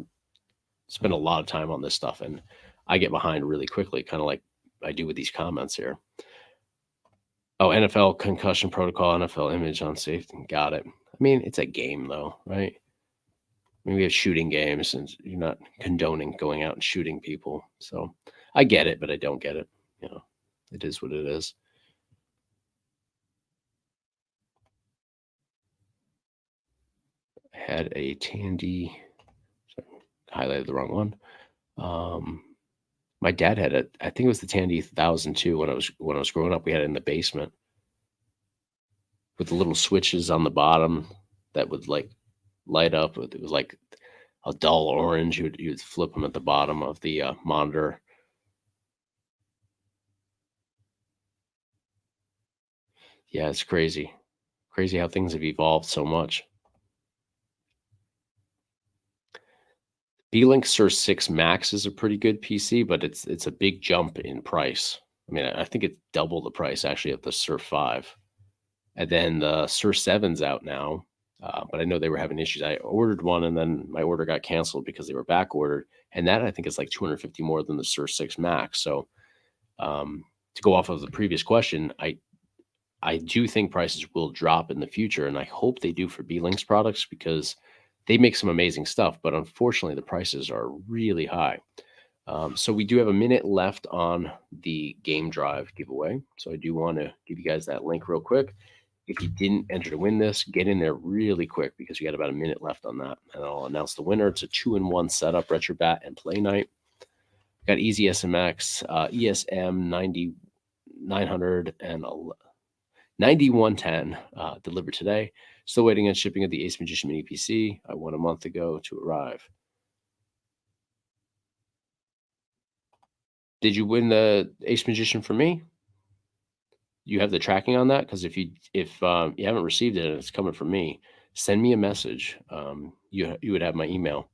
spend a lot of time on this stuff, and I get behind really quickly, kind of like I do with these comments here. Oh, NFL concussion protocol, NFL image on safety. Got it. I mean, it's a game though, right? I mean, we have shooting games, and you're not condoning going out and shooting people. So I get it, but I don't get it. It is what it is. I had a Tandy. Sorry, highlighted the wrong one. My dad had it. I think it was the Tandy 1002 when I was growing up. We had it in the basement with the little switches on the bottom that would like light up. It was like a dull orange. You would flip them at the bottom of the monitor. Yeah, it's crazy. Crazy how things have evolved so much. B-Link Sur 6 Max is a pretty good PC, but it's a big jump in price. I mean, I think it's double the price actually of the Sur 5. And then the Sur 7's out now, but I know they were having issues. I ordered one, and then my order got canceled because they were back ordered, and that I think is like 250 more than the Sur 6 Max. So to go off of the previous question, I do think prices will drop in the future, and I hope they do for B-Link's products because they make some amazing stuff, but unfortunately the prices are really high. So we do have a minute left on the game drive giveaway. So I do want to give you guys that link real quick. If you didn't enter to win this, get in there really quick because we got about a minute left on that. And I'll announce the winner. It's a 2-in-1 setup, Retrobat and Play Night. Got Easy SMX, ESM 900 and 9110 delivered today. Still waiting on shipping of the Ace Magician Mini PC. I won a month ago to arrive. Did you win the Ace Magician for me? You have the tracking on that? Because if you haven't received it and it's coming from me, send me a message. You would have my email.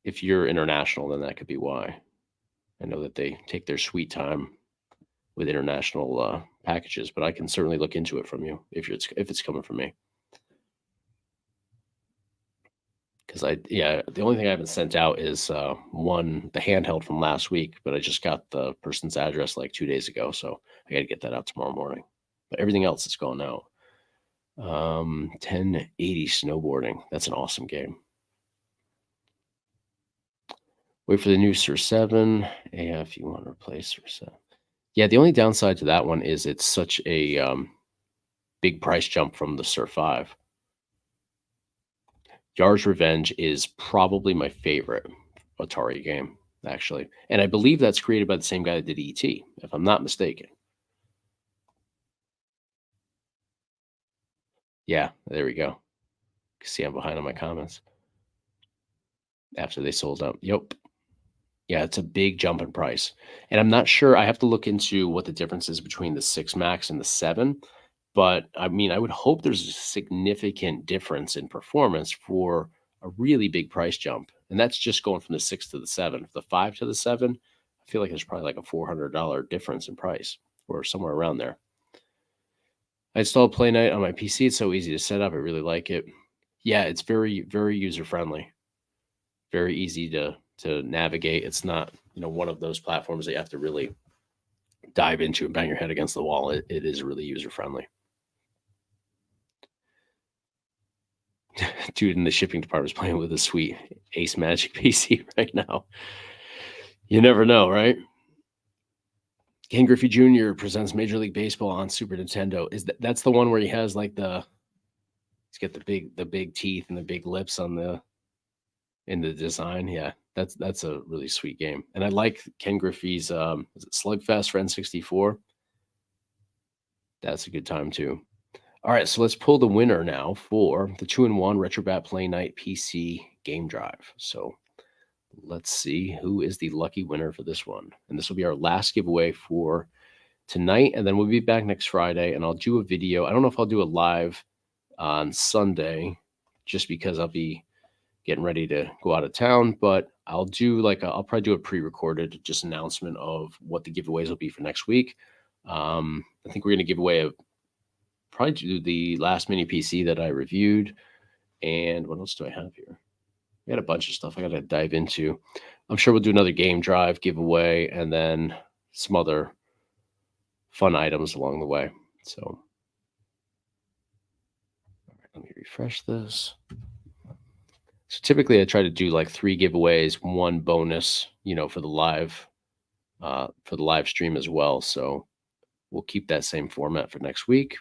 If you're international, then that could be why. I know that they take their sweet time with international packages, but I can certainly look into it from you if it's coming from me. Because the only thing I haven't sent out is the handheld from last week, but I just got the person's address like 2 days ago, so I got to get that out tomorrow morning. But everything else is going out. 1080 snowboarding. That's an awesome game. Wait for the new Sur 7. Yeah, if you want to replace Sur 7. Yeah, the only downside to that one is it's such a big price jump from the Sur 5. Yar's Revenge is probably my favorite Atari game, actually. And I believe that's created by the same guy that did E.T., if I'm not mistaken. Yeah, there we go. See, I'm behind on my comments after they sold out. Yep. Yeah, it's a big jump in price. And I'm not sure. I have to look into what the difference is between the 6 Max and the 7. But I mean, I would hope there's a significant difference in performance for a really big price jump. And that's just going from the 6 to the 7. The 5 to the 7, I feel like there's probably like a $400 difference in price or somewhere around there. I installed Play Night on my PC. It's so easy to set up. I really like it. Yeah, it's very, very user friendly. Very easy to navigate. It's not, one of those platforms that you have to really dive into and bang your head against the wall. It is really user friendly. Dude in the shipping department is playing with a sweet Ace Magic PC right now. You never know, right? Ken Griffey Jr. presents Major League Baseball on Super Nintendo. That's the one where he has like he's got the big teeth and the big lips in the design. Yeah, that's a really sweet game. And I like Ken Griffey's is it Slugfest for N64. That's a good time too. All right, so let's pull the winner now for the 2-in-1 Retrobat Play Night PC game drive. So let's see who is the lucky winner for this one. And this will be our last giveaway for tonight. And then we'll be back next Friday and I'll do a video. I don't know if I'll do a live on Sunday just because I'll be getting ready to go out of town, but I'll do I'll probably do a pre-recorded just announcement of what the giveaways will be for next week. I think we're going to give away probably do the last mini PC that I reviewed. And what else do I have here? I got a bunch of stuff I got to dive into. I'm sure we'll do another game drive giveaway and then some other fun items along the way. So all right, let me refresh this. So typically I try to do like 3 giveaways, 1 bonus, for the live stream as well. So we'll keep that same format for next week.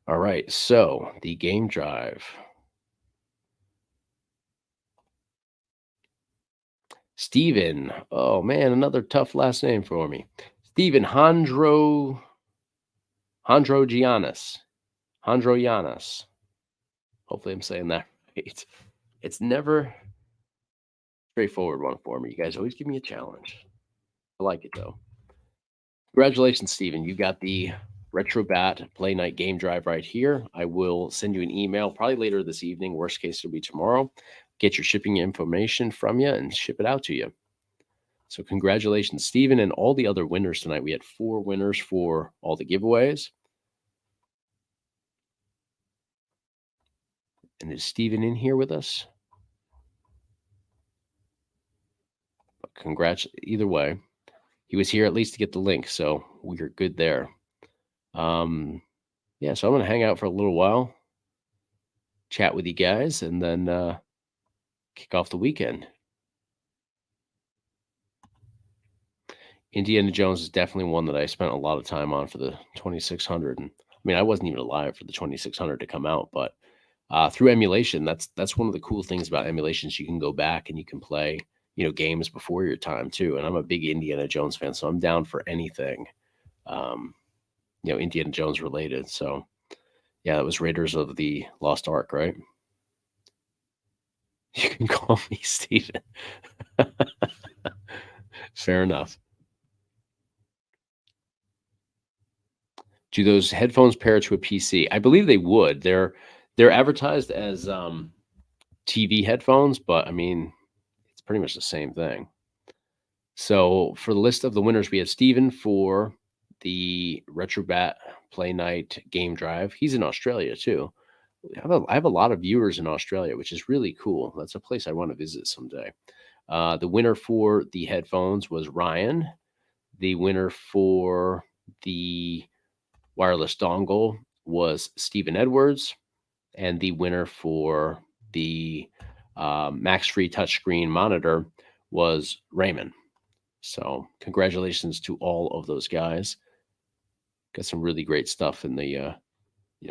All right, so the game drive. Steven. Oh man, another tough last name for me. Steven Hondro Giannis. Hopefully I'm saying that right. It's never straightforward one for me. You guys always give me a challenge. I like it though. Congratulations, Steven. You got the Retrobat Play Night game drive right here. I will send you an email probably later this evening. Worst case, it'll be tomorrow. Get your shipping information from you and ship it out to you. So congratulations, Steven, and all the other winners tonight. We had 4 winners for all the giveaways. And is Steven in here with us? But congrats either way. He was here at least to get the link, so we are good there. Yeah, so I'm going to hang out for a little while, chat with you guys, and then kick off the weekend. Indiana Jones is definitely one that I spent a lot of time on for the 2600. And I mean, I wasn't even alive for the 2600 to come out, but through emulation, that's one of the cool things about emulations. You can go back and you can play, games before your time too. And I'm a big Indiana Jones fan, so I'm down for anything, Indiana Jones related. So yeah, it was Raiders of the Lost Ark, right? You can call me Steven. Fair enough. Do those headphones pair to a PC? I believe they would. They're advertised as TV headphones, but I mean, it's pretty much the same thing. So for the list of the winners, we have Steven for the Retrobat Play Night game drive. He's in Australia too. I have a lot of viewers in Australia, which is really cool. That's a place I want to visit someday. The winner for the headphones was Ryan. The winner for the wireless dongle was Stephen Edwards. And the winner for the Maxfree touchscreen monitor was Raymond. So congratulations to all of those guys. Got some really great stuff in the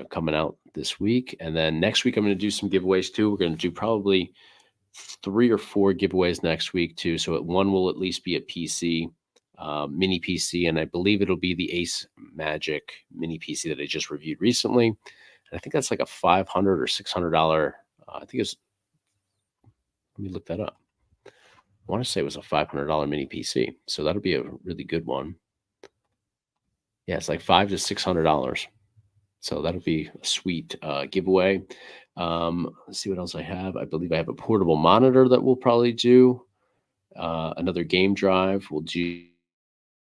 coming out this week. And then next week I'm going to do some giveaways too. We're going to do probably 3 or 4 giveaways next week too. So one will at least be a PC. mini PC, and I believe it'll be the Ace Magic mini PC that I just reviewed recently. And I think that's like a $500 or $600. I think it's. Let me look that up. I want to say it was a $500 mini PC, so that'll be a really good one. Yeah, it's like $500 to $600. So that'll be a sweet giveaway. Let's see what else I have. I believe I have a portable monitor that we'll probably do. Another game drive we'll do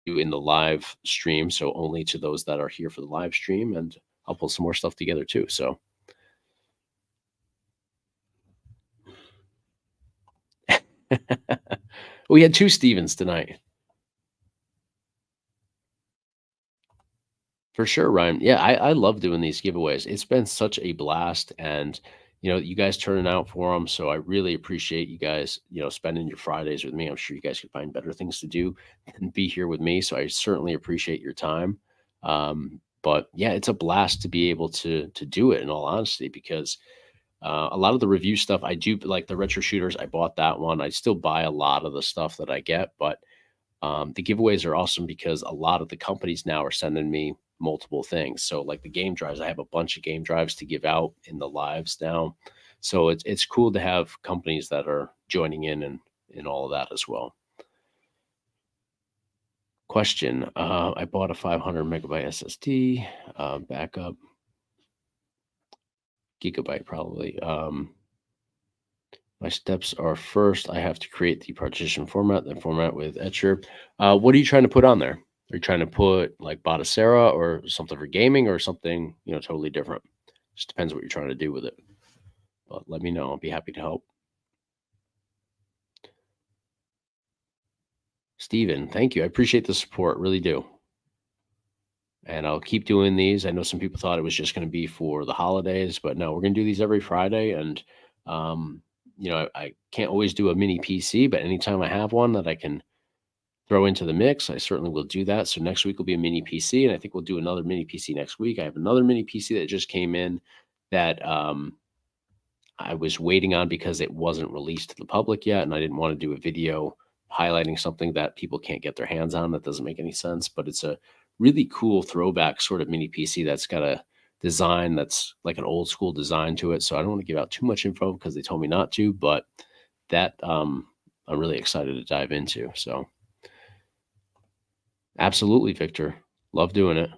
in the live stream. So only to those that are here for the live stream. And I'll pull some more stuff together too. So we had 2 Stevens tonight. For sure, Ryan. Yeah, I love doing these giveaways. It's been such a blast, and you guys turning out for them. So I really appreciate you guys, spending your Fridays with me. I'm sure you guys could find better things to do than be here with me. So I certainly appreciate your time. But yeah, it's a blast to be able to do it. In all honesty, because a lot of the review stuff I do, like the retro shooters, I bought that one. I still buy a lot of the stuff that I get, but the giveaways are awesome because a lot of the companies now are sending me multiple things. So like the game drives, I have a bunch of game drives to give out in the lives now. So it's cool to have companies that are joining in all of that as well. Question. I bought a 500 megabyte SSD, backup, gigabyte probably. My steps are first, I have to create the partition format, then format with Etcher. What are you trying to put on there? Are you trying to put like Batocera or something for gaming or something, totally different? Just depends what you're trying to do with it. But let me know. I'll be happy to help. Steven, thank you. I appreciate the support. Really do. And I'll keep doing these. I know some people thought it was just going to be for the holidays, but no, we're going to do these every Friday. And, I can't always do a mini PC, but anytime I have one that I can throw into the mix, I certainly will do that. So next week will be a mini PC, and I think we'll do another mini PC next week. I have another mini PC that just came in that I was waiting on because it wasn't released to the public yet, and I didn't want to do a video highlighting something that people can't get their hands on. That doesn't make any sense, but it's a really cool throwback sort of mini PC that's got a design that's like an old school design to it. So I don't want to give out too much info because they told me not to, but that I'm really excited to dive into. So absolutely, Victor. Love doing it.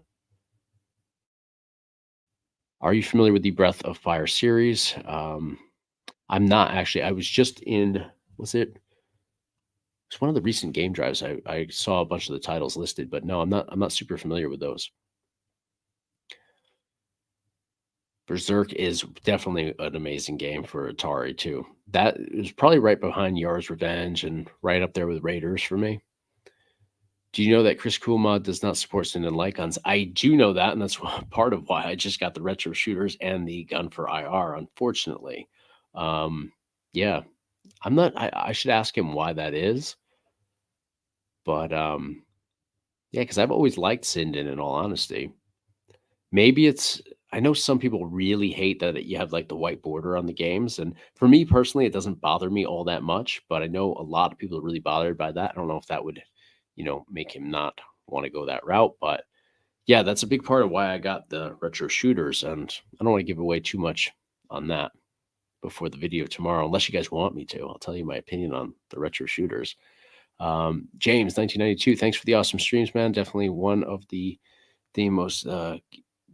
Are you familiar with the Breath of Fire series? I'm not actually. I was just in, was it? It's one of the recent game drives. I saw a bunch of the titles listed, but no, I'm not super familiar with those. Berserk is definitely an amazing game for Atari too. That is probably right behind Yar's Revenge and right up there with Raiders for me. Do you know that Chris Coolmod does not support Cinnamon light guns? I do know that, and that's part of why I just got the retro shooters and the gun for IR, unfortunately. Yeah, I'm not, I should ask him why that is. But yeah, because I've always liked Sinden in all honesty. Maybe it's, I know some people really hate that you have like the white border on the games. And for me personally, it doesn't bother me all that much, but I know a lot of people are really bothered by that. I don't know if that would, make him not want to go that route. But yeah, that's a big part of why I got the retro shooters. And I don't want to give away too much on that before the video tomorrow, unless you guys want me to. I'll tell you my opinion on the retro shooters. James, 1992, thanks for the awesome streams, man. Definitely one of the most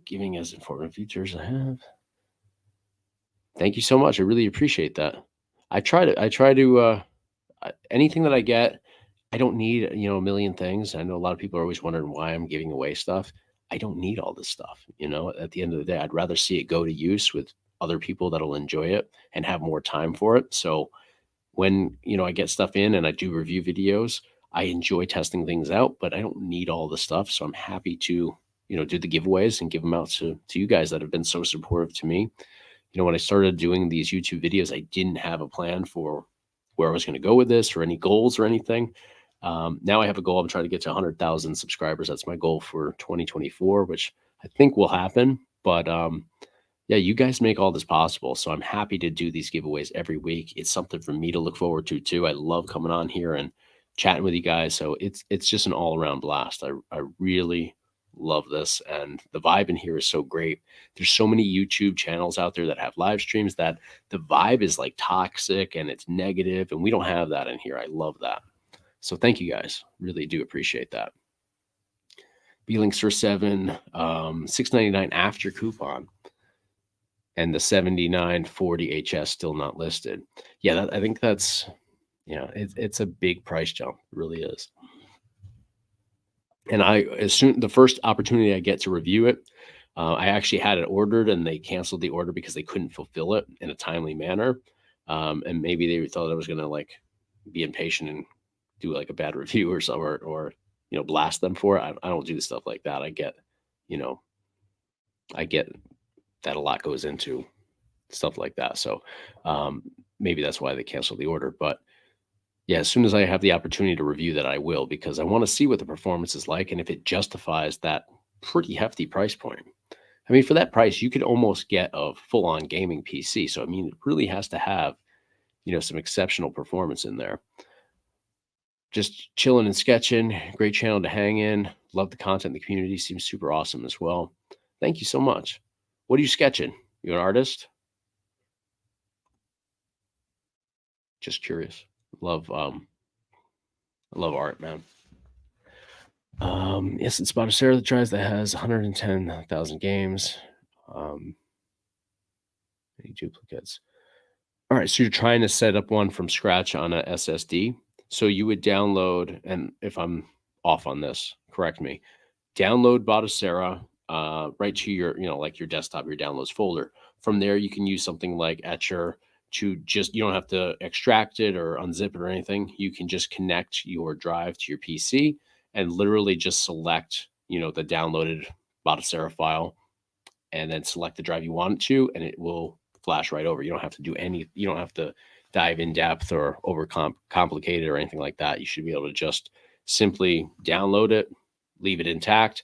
giving as informative features I have. Thank you so much. I really appreciate that. I try to anything that I get, I don't need, a million things. I know a lot of people are always wondering why I'm giving away stuff. I don't need all this stuff. At the end of the day, I'd rather see it go to use with other people that'll enjoy it and have more time for it. So when, I get stuff in and I do review videos, I enjoy testing things out, but I don't need all the stuff. So I'm happy to, do the giveaways and give them out to you guys that have been so supportive to me. When I started doing these YouTube videos, I didn't have a plan for where I was going to go with this or any goals or anything. Now I have a goal. I'm trying to get to 100,000 subscribers. That's my goal for 2024, which I think will happen. But yeah, you guys make all this possible. So I'm happy to do these giveaways every week. It's something for me to look forward to too. I love coming on here and chatting with you guys. So it's just an all around blast. I really love this, and the vibe in here is so great. There's so many YouTube channels out there that have live streams that the vibe is like toxic and it's negative, and we don't have that in here. I love that. So thank you guys. Really do appreciate that. B-Links for 7, $6.99 after coupon, and the 7940 HS still not listed. Yeah, I think that's, it's a big price jump. It really is. And as soon the first opportunity I get to review it, I actually had it ordered and they canceled the order because they couldn't fulfill it in a timely manner. And maybe they thought I was going to like be impatient and do like a bad review or so, or blast them for it. I don't do stuff like that. You know, I get that a lot goes into stuff like that. So maybe that's why they canceled the order. But yeah, as soon as I have the opportunity to review that, I will, because I want to see what the performance is like and if it justifies that pretty hefty price point. I mean, for that price, you could almost get a full-on gaming PC. So I mean, it really has to have, some exceptional performance in there. Just chilling and sketching. Great channel to hang in. Love the content. The community seems super awesome as well. Thank you so much. What are you sketching? You an artist? Just curious. Love art, man. Yes, it's Batocera that tries that has 110,000 games. Any duplicates? All right, so you're trying to set up one from scratch on a SSD. So you would download, and if I'm off on this, correct me. Download Batocera right to your, like your desktop, your downloads folder. From there, you can use something like Etcher to you don't have to extract it or unzip it or anything. You can just connect your drive to your PC and literally just select, the downloaded Batocera file, and then select the drive you want it to, and it will flash right over. You don't have to do you don't have to dive in depth or complicate it or anything like that. You should be able to just simply download it, leave it intact,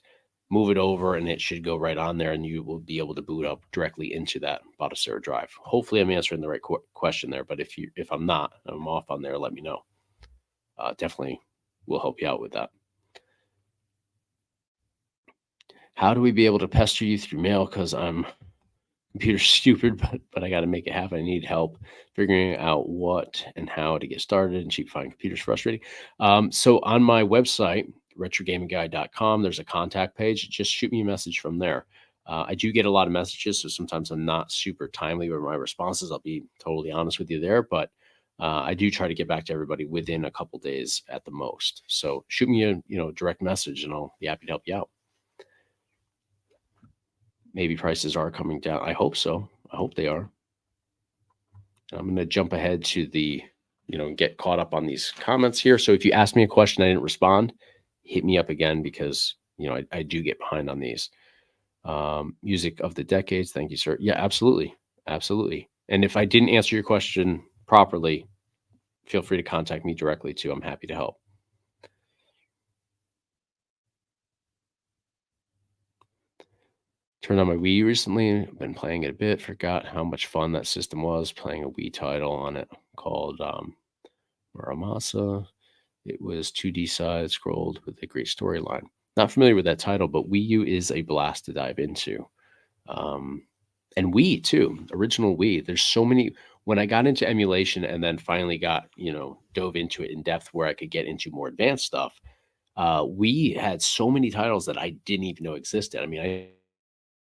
move it over, and it should go right on there, and you will be able to boot up directly into that Batocera drive. Hopefully I'm answering the right question there, but if I'm not, I'm off on there, let me know. Definitely will help you out with that. How do we be able to pester you through mail? Because I'm computer stupid, but I got to make it happen. I need help figuring out what and how to get started, and cheap fine computers frustrating. So on my website, retrogamingguide.com, there's a contact page. Just shoot me a message from there. I do get a lot of messages, so sometimes I'm not super timely with my responses. I'll be totally honest with you there, but I do try to get back to everybody within a couple days at the most. So shoot me a direct message, and I'll be happy to help you out. Maybe prices are coming down. I hope so. I hope they are. I'm going to jump ahead to the, get caught up on these comments here. So if you ask me a question, I didn't respond, hit me up again, because, I do get behind on these. Music of the decades. Thank you, sir. Yeah, absolutely. Absolutely. And if I didn't answer your question properly, feel free to contact me directly too. I'm happy to help. Turned on my Wii recently. I've been playing it a bit. Forgot how much fun that system was, playing a Wii title on it called Muramasa. It was 2D side scrolled with a great storyline. Not familiar with that title, but Wii U is a blast to dive into. And Wii too, original Wii. There's so many. When I got into emulation and then finally got, dove into it in depth where I could get into more advanced stuff, Wii had so many titles that I didn't even know existed. I mean, I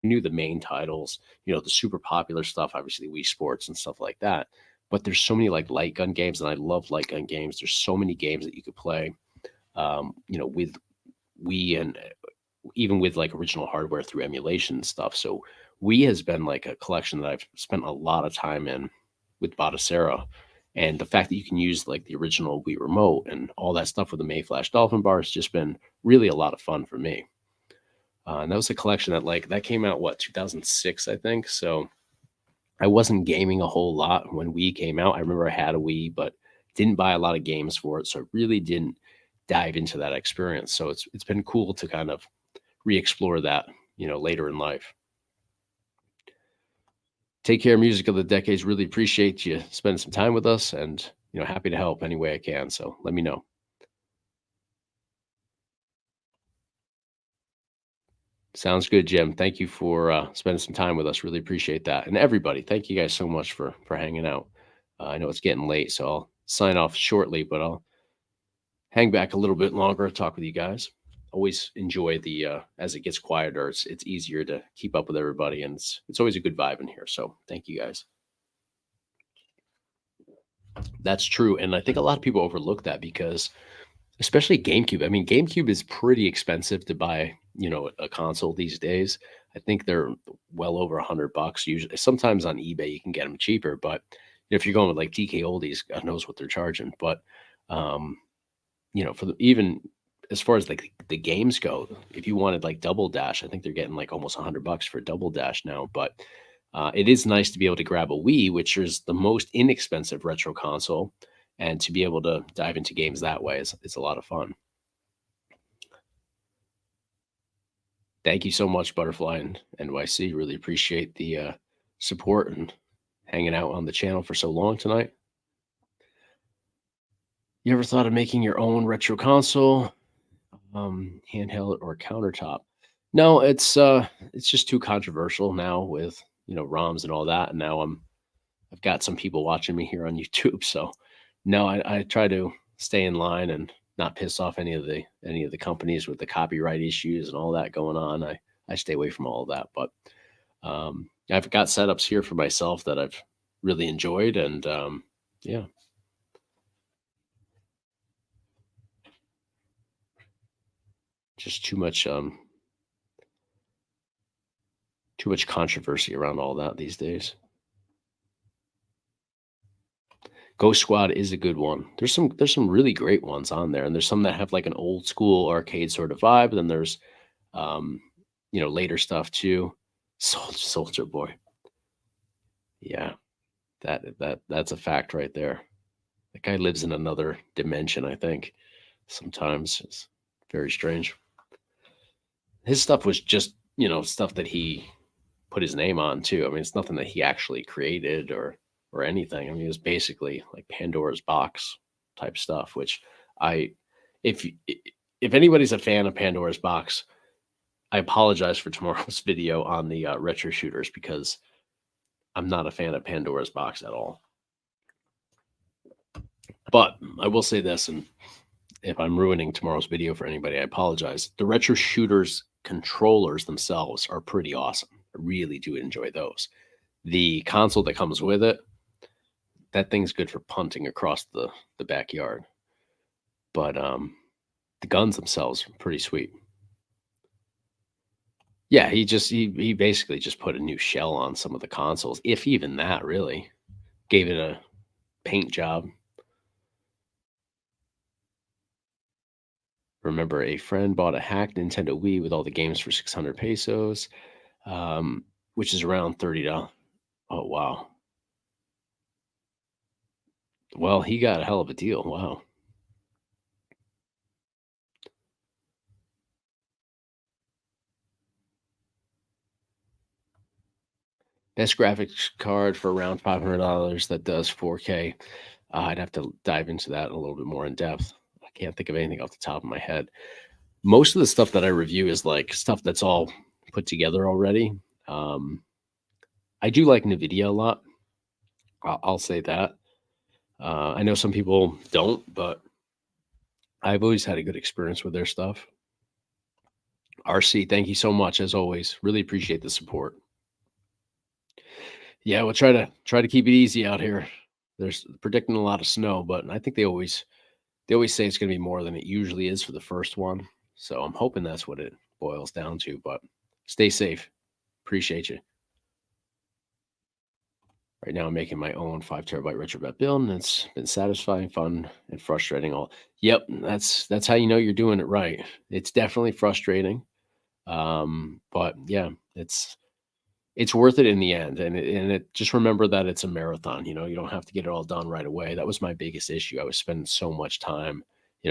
knew the main titles, the super popular stuff, obviously Wii Sports and stuff like that. But there's so many like light gun games, and I love light gun games. There's so many games that you could play, with Wii, and even with like original hardware through emulation and stuff. So Wii has been like a collection that I've spent a lot of time in with Batocera. And the fact that you can use like the original Wii remote and all that stuff with the Mayflash Dolphin bar has just been really a lot of fun for me. And that was a collection that came out, 2006, I think. So I wasn't gaming a whole lot when Wii came out. I remember I had a Wii, but didn't buy a lot of games for it. So I really didn't dive into that experience. So it's been cool to kind of re-explore that, later in life. Take care, Music of the Decades. Really appreciate you spending some time with us, and, happy to help any way I can. So let me know. Sounds good, Jim. Thank you for spending some time with us. Really appreciate that. And everybody, thank you guys so much for hanging out. I know it's getting late, so I'll sign off shortly, but I'll hang back a little bit longer, talk with you guys. Always enjoy the as it gets quieter, it's easier to keep up with everybody, and it's always a good vibe in here. So thank you guys. That's true, and I think a lot of people overlook that because especially GameCube. I mean, GameCube is pretty expensive to buy, a console these days. I think they're well over $100 usually. Sometimes on eBay you can get them cheaper, but if you're going with like DK Oldies, God knows what they're charging. But um, for even as far as like the games go, if you wanted like Double Dash, I think they're getting like almost $100 for Double Dash now. But it is nice to be able to grab a Wii, which is the most inexpensive retro console, and to be able to dive into games that way is a lot of fun. Thank you so much, Butterfly and NYC. Really appreciate the support and hanging out on the channel for so long tonight. You ever thought of making your own retro console, handheld or countertop? No, it's just too controversial now with ROMs and all that. And now I've got some people watching me here on YouTube, so no, I try to stay in line and not piss off any of the companies with the copyright issues and all that going on. I stay away from all of that, but I've got setups here for myself that I've really enjoyed, and yeah, just too much controversy around all that these days. Ghost Squad is a good one. There's some really great ones on there, and there's some that have like an old school arcade sort of vibe. Then there's um, later stuff too. Soldier Boy, yeah, that's a fact right there. That guy lives in another dimension. I think sometimes it's very strange. His stuff was just stuff that he put his name on too. I mean, it's nothing that he actually created or anything. I mean, it was basically like Pandora's box type stuff, which I if if anybody's a fan of Pandora's box, I apologize for tomorrow's video on the retro shooters because I'm not a fan of Pandora's box at all. But I will say this, and if I'm ruining tomorrow's video for anybody, I apologize. The retro shooters controllers themselves are pretty awesome. I really do enjoy those. The console that comes with it, that thing's good for punting across the backyard. But the guns themselves are pretty sweet. Yeah, he basically just put a new shell on some of the consoles, if even that really. Gave it a paint job. Remember, a friend bought a hacked Nintendo Wii with all the games for 600 pesos, which is around $30. Oh, wow. Well, he got a hell of a deal. Wow. Best graphics card for around $500 that does 4K. I'd have to dive into that a little bit more in depth. I can't think of anything off the top of my head. Most of the stuff that I review is like stuff that's all put together already. I do like NVIDIA a lot. I'll say that. I know some people don't, but I've always had a good experience with their stuff. RC, thank you so much as always. Really appreciate the support. Yeah, we'll try to keep it easy out here. There's predicting a lot of snow, but I think they always say it's going to be more than it usually is for the first one. So I'm hoping that's what it boils down to. But stay safe. Appreciate you. Right now, I'm making my own 5 TB retrobit build, and it's been satisfying, fun, and frustrating. All. Yep, that's how you know you're doing it right. It's definitely frustrating, but yeah, it's worth it in the end. And just remember that it's a marathon. You don't have to get it all done right away. That was my biggest issue. I was spending so much time,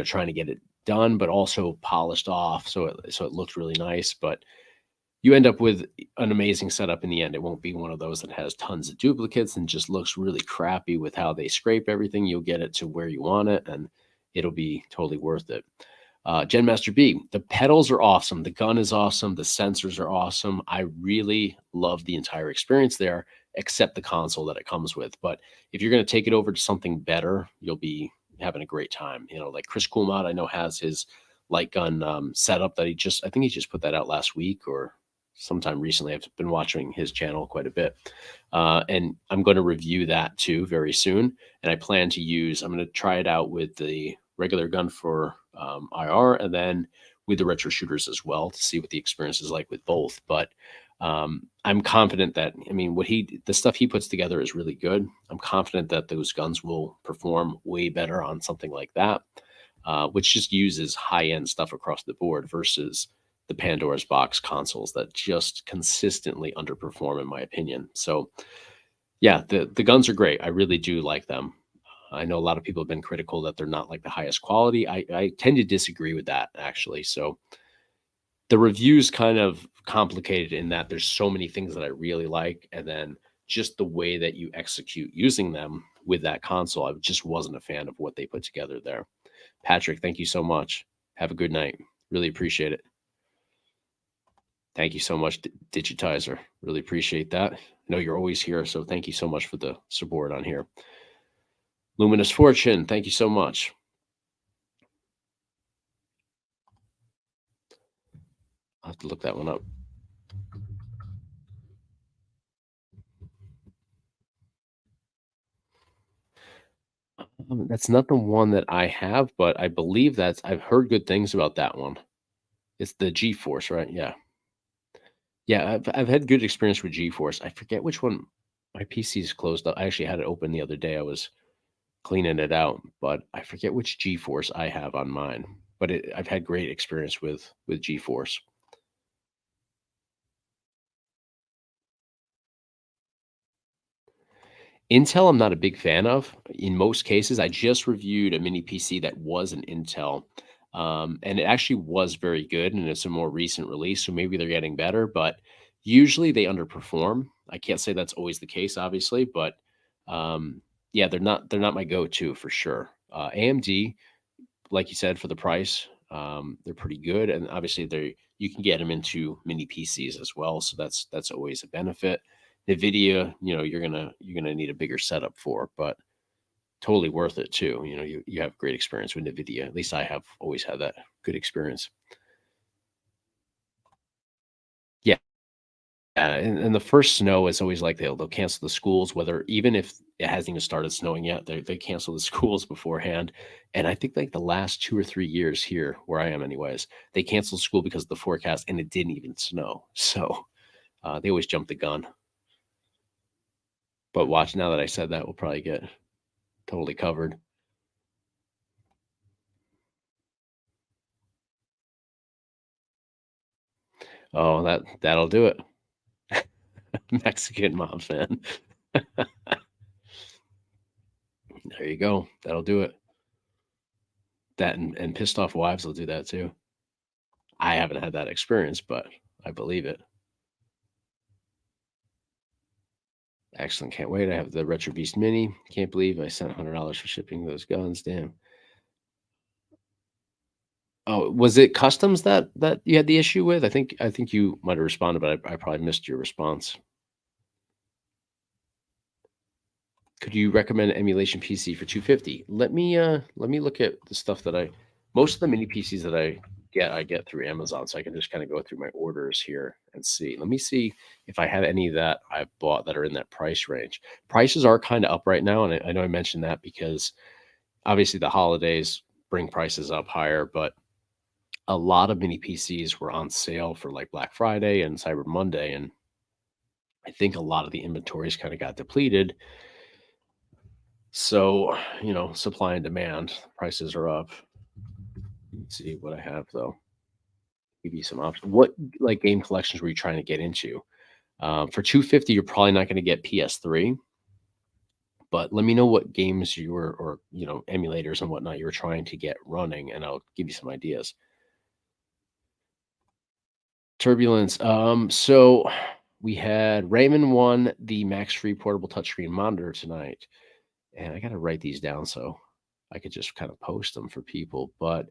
trying to get it done, but also polished off so it looked really nice. But you end up with an amazing setup in the end. It won't be one of those that has tons of duplicates and just looks really crappy with how they scrape everything. You'll get it to where you want it, and it'll be totally worth it. Gen Master B, the pedals are awesome. The gun is awesome. The sensors are awesome. I really love the entire experience there, except the console that it comes with. But if you're going to take it over to something better, you'll be having a great time. You know, like Chris Coolmont, I know has his light gun setup that I think he just put that out last week or sometime recently. I've been watching his channel quite a bit. And I'm going to review that too very soon. And I plan to I'm going to try it out with the regular gun for IR and then with the retro shooters as well to see what the experience is like with both. But I'm confident that, I mean, the stuff he puts together is really good. I'm confident that those guns will perform way better on something like that, which just uses high-end stuff across the board versus the Pandora's box consoles that just consistently underperform, in my opinion. So yeah, the guns are great. I really do like them. I know a lot of people have been critical that they're not like the highest quality. I tend to disagree with that actually. So the review's kind of complicated in that there's so many things that I really like, and then just the way that you execute using them with that console, I just wasn't a fan of what they put together there. Patrick, thank you so much. Have a good night. Really appreciate it. Thank you so much, Digitizer. Really appreciate that. I know you're always here, so thank you so much for the support on here. Luminous Fortune, thank you so much. I'll have to look that one up. That's not the one that I have, but I believe I've heard good things about that one. It's the GeForce, right? Yeah. Yeah, I've had good experience with GeForce. I forget which one. My PC is closed up. I actually had it open the other day. I was cleaning it out, but I forget which GeForce I have on mine. But I've had great experience with GeForce. Intel, I'm not a big fan of in most cases. I just reviewed a mini PC that was an Intel, and it actually was very good, and it's a more recent release, so maybe they're getting better, but usually they underperform. I can't say that's always the case, obviously, but yeah, they're not my go-to for sure. AMD, like you said, for the price, they're pretty good, and obviously you can get them into mini PCs as well, so that's always a benefit. Nvidia, you're gonna need a bigger setup for, but totally worth it too. You have great experience with Nvidia. At least I have always had that good experience. Yeah, and the first snow is always like they'll cancel the schools, whether even if it hasn't even started snowing yet, they cancel the schools beforehand. And I think like the last 2 or 3 years here, where I am anyways, they canceled school because of the forecast and it didn't even snow. So they always jump the gun. But watch, now that I said that, we'll probably get totally covered. Oh, that'll do it. Mexican mob fan. There you go. That'll do it. That and pissed off wives will do that too. I haven't had that experience, but I believe it. Excellent. Can't wait. I have the Retro Beast Mini. Can't believe I sent $100 for shipping those guns. Damn. Oh, was it customs that you had the issue with? I think you might have responded, but I probably missed your response. Could you recommend an emulation PC for 250? Let me look at the stuff that most of the mini PCs that I get through Amazon, so I can just kind of go through my orders here and see. Let me see if I have any that I've bought that are in that price range. Prices are kind of up right now, and I know I mentioned that because obviously the holidays bring prices up higher, but a lot of mini PCs were on sale for like Black Friday and Cyber Monday, and I think a lot of the inventories kind of got depleted. So, supply and demand, prices are up. Let's see what I have though. Give you some options. What like game collections were you trying to get into? For 250, you're probably not going to get PS3, but let me know what games you were, or emulators and whatnot you were trying to get running, and I'll give you some ideas. Turbulence. So we had Raymond won the Maxfree portable touchscreen monitor tonight, and I got to write these down so I could just kind of post them for people. But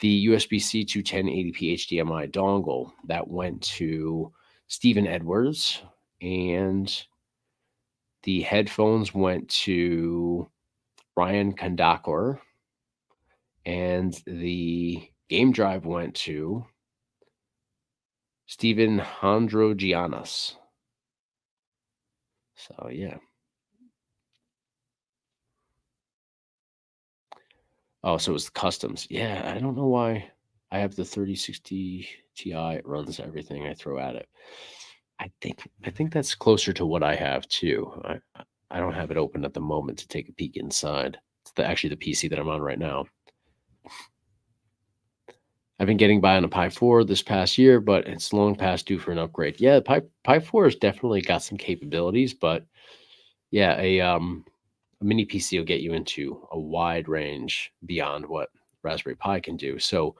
the USB-C to 1080p HDMI dongle, that went to Stephen Edwards, and the headphones went to Ryan Kondakor, and the game drive went to Stephen Handrogianas. So yeah. Oh, so it was customs. Yeah, I don't know why I have the 3060 Ti. It runs everything I throw at it. I think that's closer to what I have too. I don't have it open at the moment to take a peek inside. It's actually the PC that I'm on right now. I've been getting by on a Pi 4 this past year, but it's long past due for an upgrade. Yeah, Pi 4 has definitely got some capabilities, but yeah, a mini PC will get you into a wide range beyond what Raspberry Pi can do. So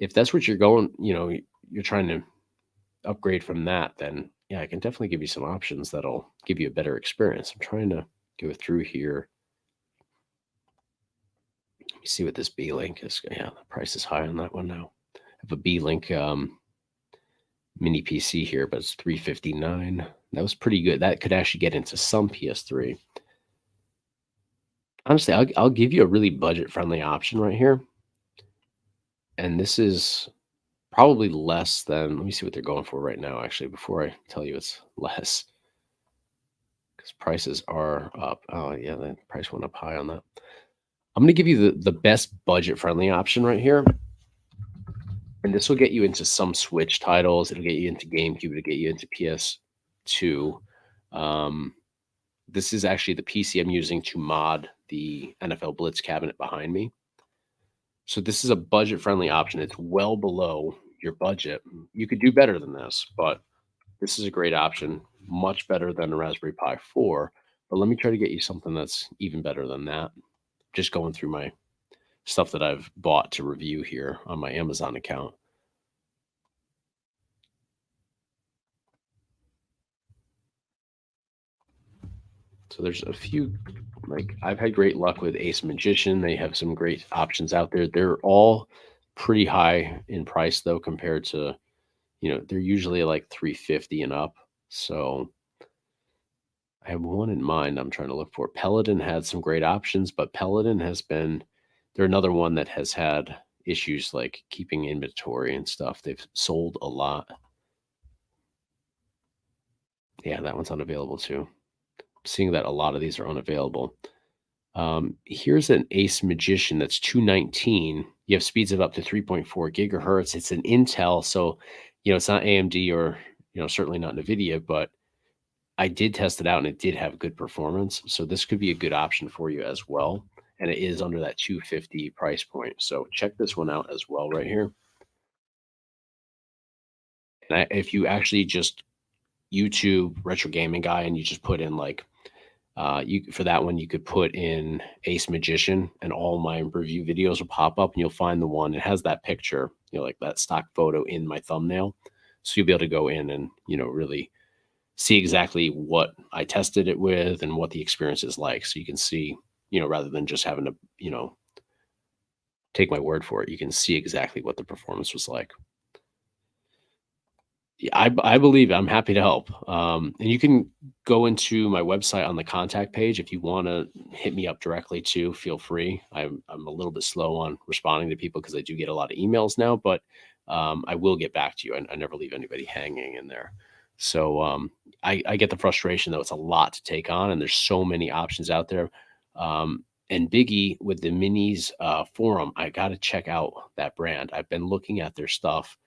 if that's what you're going, you're trying to upgrade from that, then yeah, I can definitely give you some options that'll give you a better experience. I'm trying to go through here. Let me see what this B-Link is. Yeah, the price is high on that one now. I have a B-Link mini PC here, but it's $359. That was pretty good. That could actually get into some PS3. Honestly, I'll give you a really budget-friendly option right here. And this is probably less than, let me see what they're going for right now, actually, before I tell you it's less. Because prices are up. Oh, yeah, the price went up high on that. I'm going to give you the best budget-friendly option right here. And this will get you into some Switch titles. It'll get you into GameCube. It'll get you into PS2. This is actually the PC I'm using to mod the NFL Blitz cabinet behind me. So this is a budget-friendly option. It's well below your budget. You could do better than this, but this is a great option. Much better than a Raspberry Pi 4. But let me try to get you something that's even better than that. Just going through my stuff that I've bought to review here on my Amazon account. So there's a few, like I've had great luck with Ace Magician. They have some great options out there. They're all pretty high in price though, compared to, they're usually like 350 and up. So I have one in mind I'm trying to look for. Peloton had some great options, but Peloton they're another one that has had issues like keeping inventory and stuff. They've sold a lot. Yeah, that one's unavailable too. Seeing that a lot of these are unavailable. Here's an Ace Magician that's 219. You have speeds of up to 3.4 gigahertz. It's an Intel, so it's not AMD or certainly not NVIDIA, but I did test it out and it did have good performance. So this could be a good option for you as well. And it is under that 250 price point. So check this one out as well right here. And if you actually just YouTube retro gaming guy and you just put in like for that one, you could put in Ace Magician and all my review videos will pop up and you'll find the one. It has that picture, like that stock photo in my thumbnail. So you'll be able to go in and, really see exactly what I tested it with and what the experience is like. So you can see, rather than just having to, take my word for it, you can see exactly what the performance was like. Yeah, I believe it. I'm happy to help. And you can go into my website on the contact page if you want to hit me up directly too. Feel free. I'm a little bit slow on responding to people because I do get a lot of emails now, but I will get back to you. I never leave anybody hanging in there. So I get the frustration though. It's a lot to take on, and there's so many options out there. And Biggie with the Minis forum, I got to check out that brand. I've been looking at their stuff,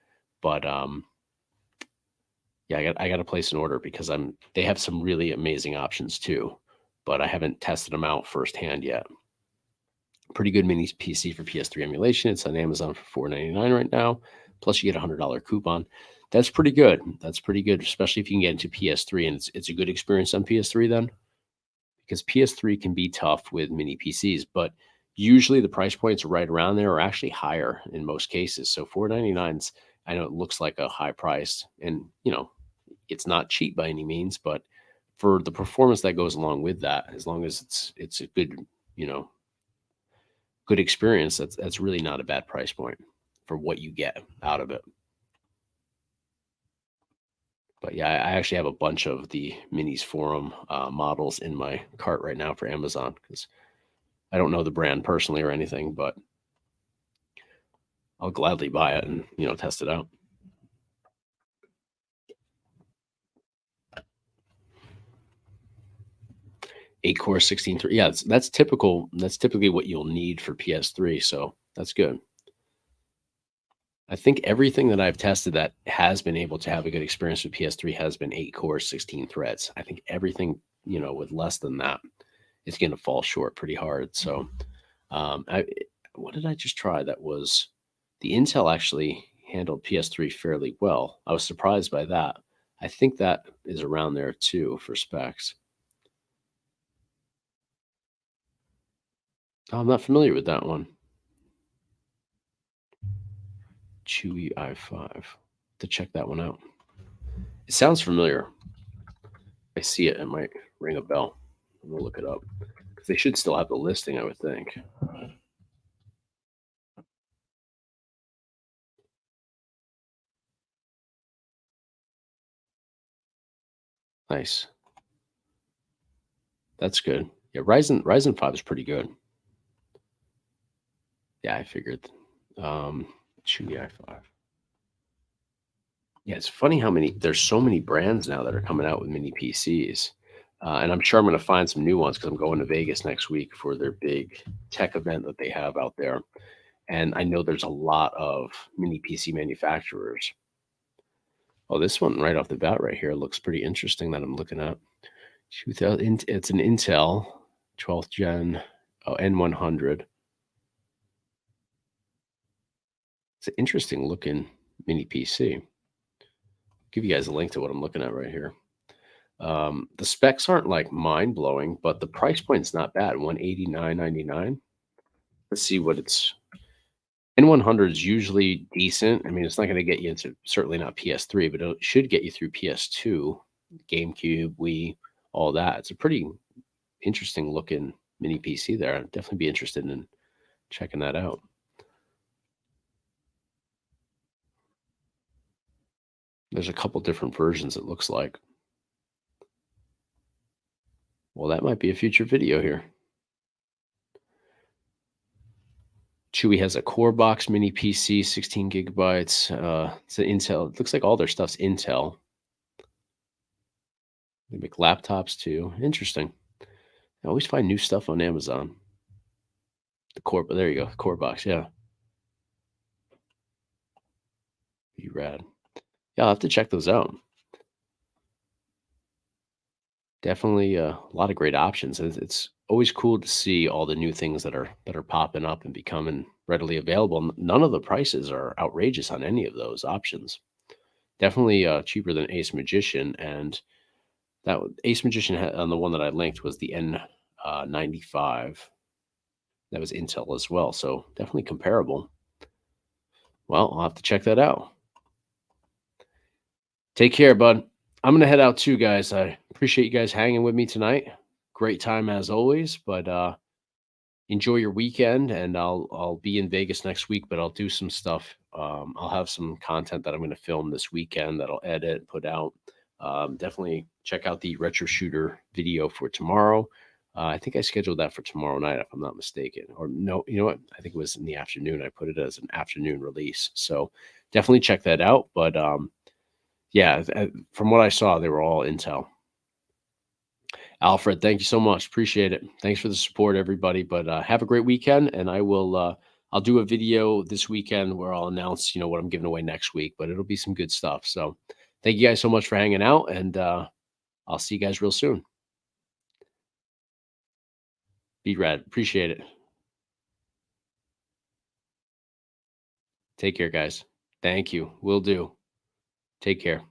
but yeah, I got to place an order because they have some really amazing options too, but I haven't tested them out firsthand yet. Pretty good mini PC for PS3 emulation. It's on Amazon for $4.99 right now. Plus you get a $100 coupon. That's pretty good. That's pretty good, especially if you can get into PS3 and it's a good experience on PS3 then, because PS3 can be tough with mini PCs, but usually the price points right around there are actually higher in most cases. So $4.99, I know it looks like a high price, and it's not cheap by any means, but for the performance that goes along with that, as long as it's a good, good experience, that's really not a bad price point for what you get out of it. But yeah, I actually have a bunch of the Minis Forum models in my cart right now for Amazon because I don't know the brand personally or anything, but I'll gladly buy it and test it out. 8 core, 16 3. Yeah, that's typical. That's typically what you'll need for PS3. So that's good. I think everything that I've tested that has been able to have a good experience with PS3 has been 8 cores, 16 threads. I think everything, with less than that is going to fall short pretty hard. So, I what did I just try? That was the Intel actually handled PS3 fairly well. I was surprised by that. I think that is around there too for specs. Oh, I'm not familiar with that one. Chewy i5. To check that one out. It sounds familiar. I see it. It might ring a bell. I'm gonna look it up because they should still have the listing, I would think. Nice. That's good. Yeah, Ryzen 5 is pretty good. Yeah, I figured. Um, Chewy i5. Yeah, it's funny how there's so many brands now that are coming out with mini PCs. And I'm sure I'm going to find some new ones because I'm going to Vegas next week for their big tech event that they have out there. And I know there's a lot of mini PC manufacturers. Oh, this one right off the bat right here looks pretty interesting that I'm looking at. 2000, it's an Intel 12th gen, N100. It's an interesting looking mini PC. Give you guys a link to what I'm looking at right here. The specs aren't like mind blowing, but the price point's not bad. 189.99. Let's see what it's. N100 is usually decent. I mean, it's not going to get you into certainly not PS3, but it should get you through PS2, GameCube, Wii, all that. It's a pretty interesting looking mini PC there. I'd definitely be interested in checking that out. There's a couple different versions, it looks like. Well, that might be a future video here. Chewy has a Core Box mini PC, 16 gigabytes. It's an Intel. It looks like all their stuff's Intel. They make laptops too. Interesting. I always find new stuff on Amazon. The Core, there you go, Core Box. Yeah, be rad. Yeah, I'll have to check those out. Definitely a lot of great options. It's always cool to see all the new things that are popping up and becoming readily available. None of the prices are outrageous on any of those options. Definitely cheaper than Ace Magician, and Ace Magician on the one that I linked was the N95. That was Intel as well, so definitely comparable. Well, I'll have to check that out. Take care, bud. I'm gonna head out too, guys. I appreciate you guys hanging with me tonight. Great time as always, but enjoy your weekend, and I'll be in Vegas next week, but I'll do some stuff. I'll have some content that I'm going to film this weekend that I'll edit and put out. Definitely check out the retro shooter video for tomorrow. I think I scheduled that for tomorrow night, if I'm not mistaken. Or no, you know what? I think it was in the afternoon. I put it as an afternoon release. So definitely check that out. But yeah, from what I saw, they were all Intel. Alfred, thank you so much. Appreciate it. Thanks for the support, everybody. But have a great weekend, and I will. I'll do a video this weekend where I'll announce, what I'm giving away next week. But it'll be some good stuff. So, thank you guys so much for hanging out, and I'll see you guys real soon. Be rad. Appreciate it. Take care, guys. Thank you. Will do. Take care.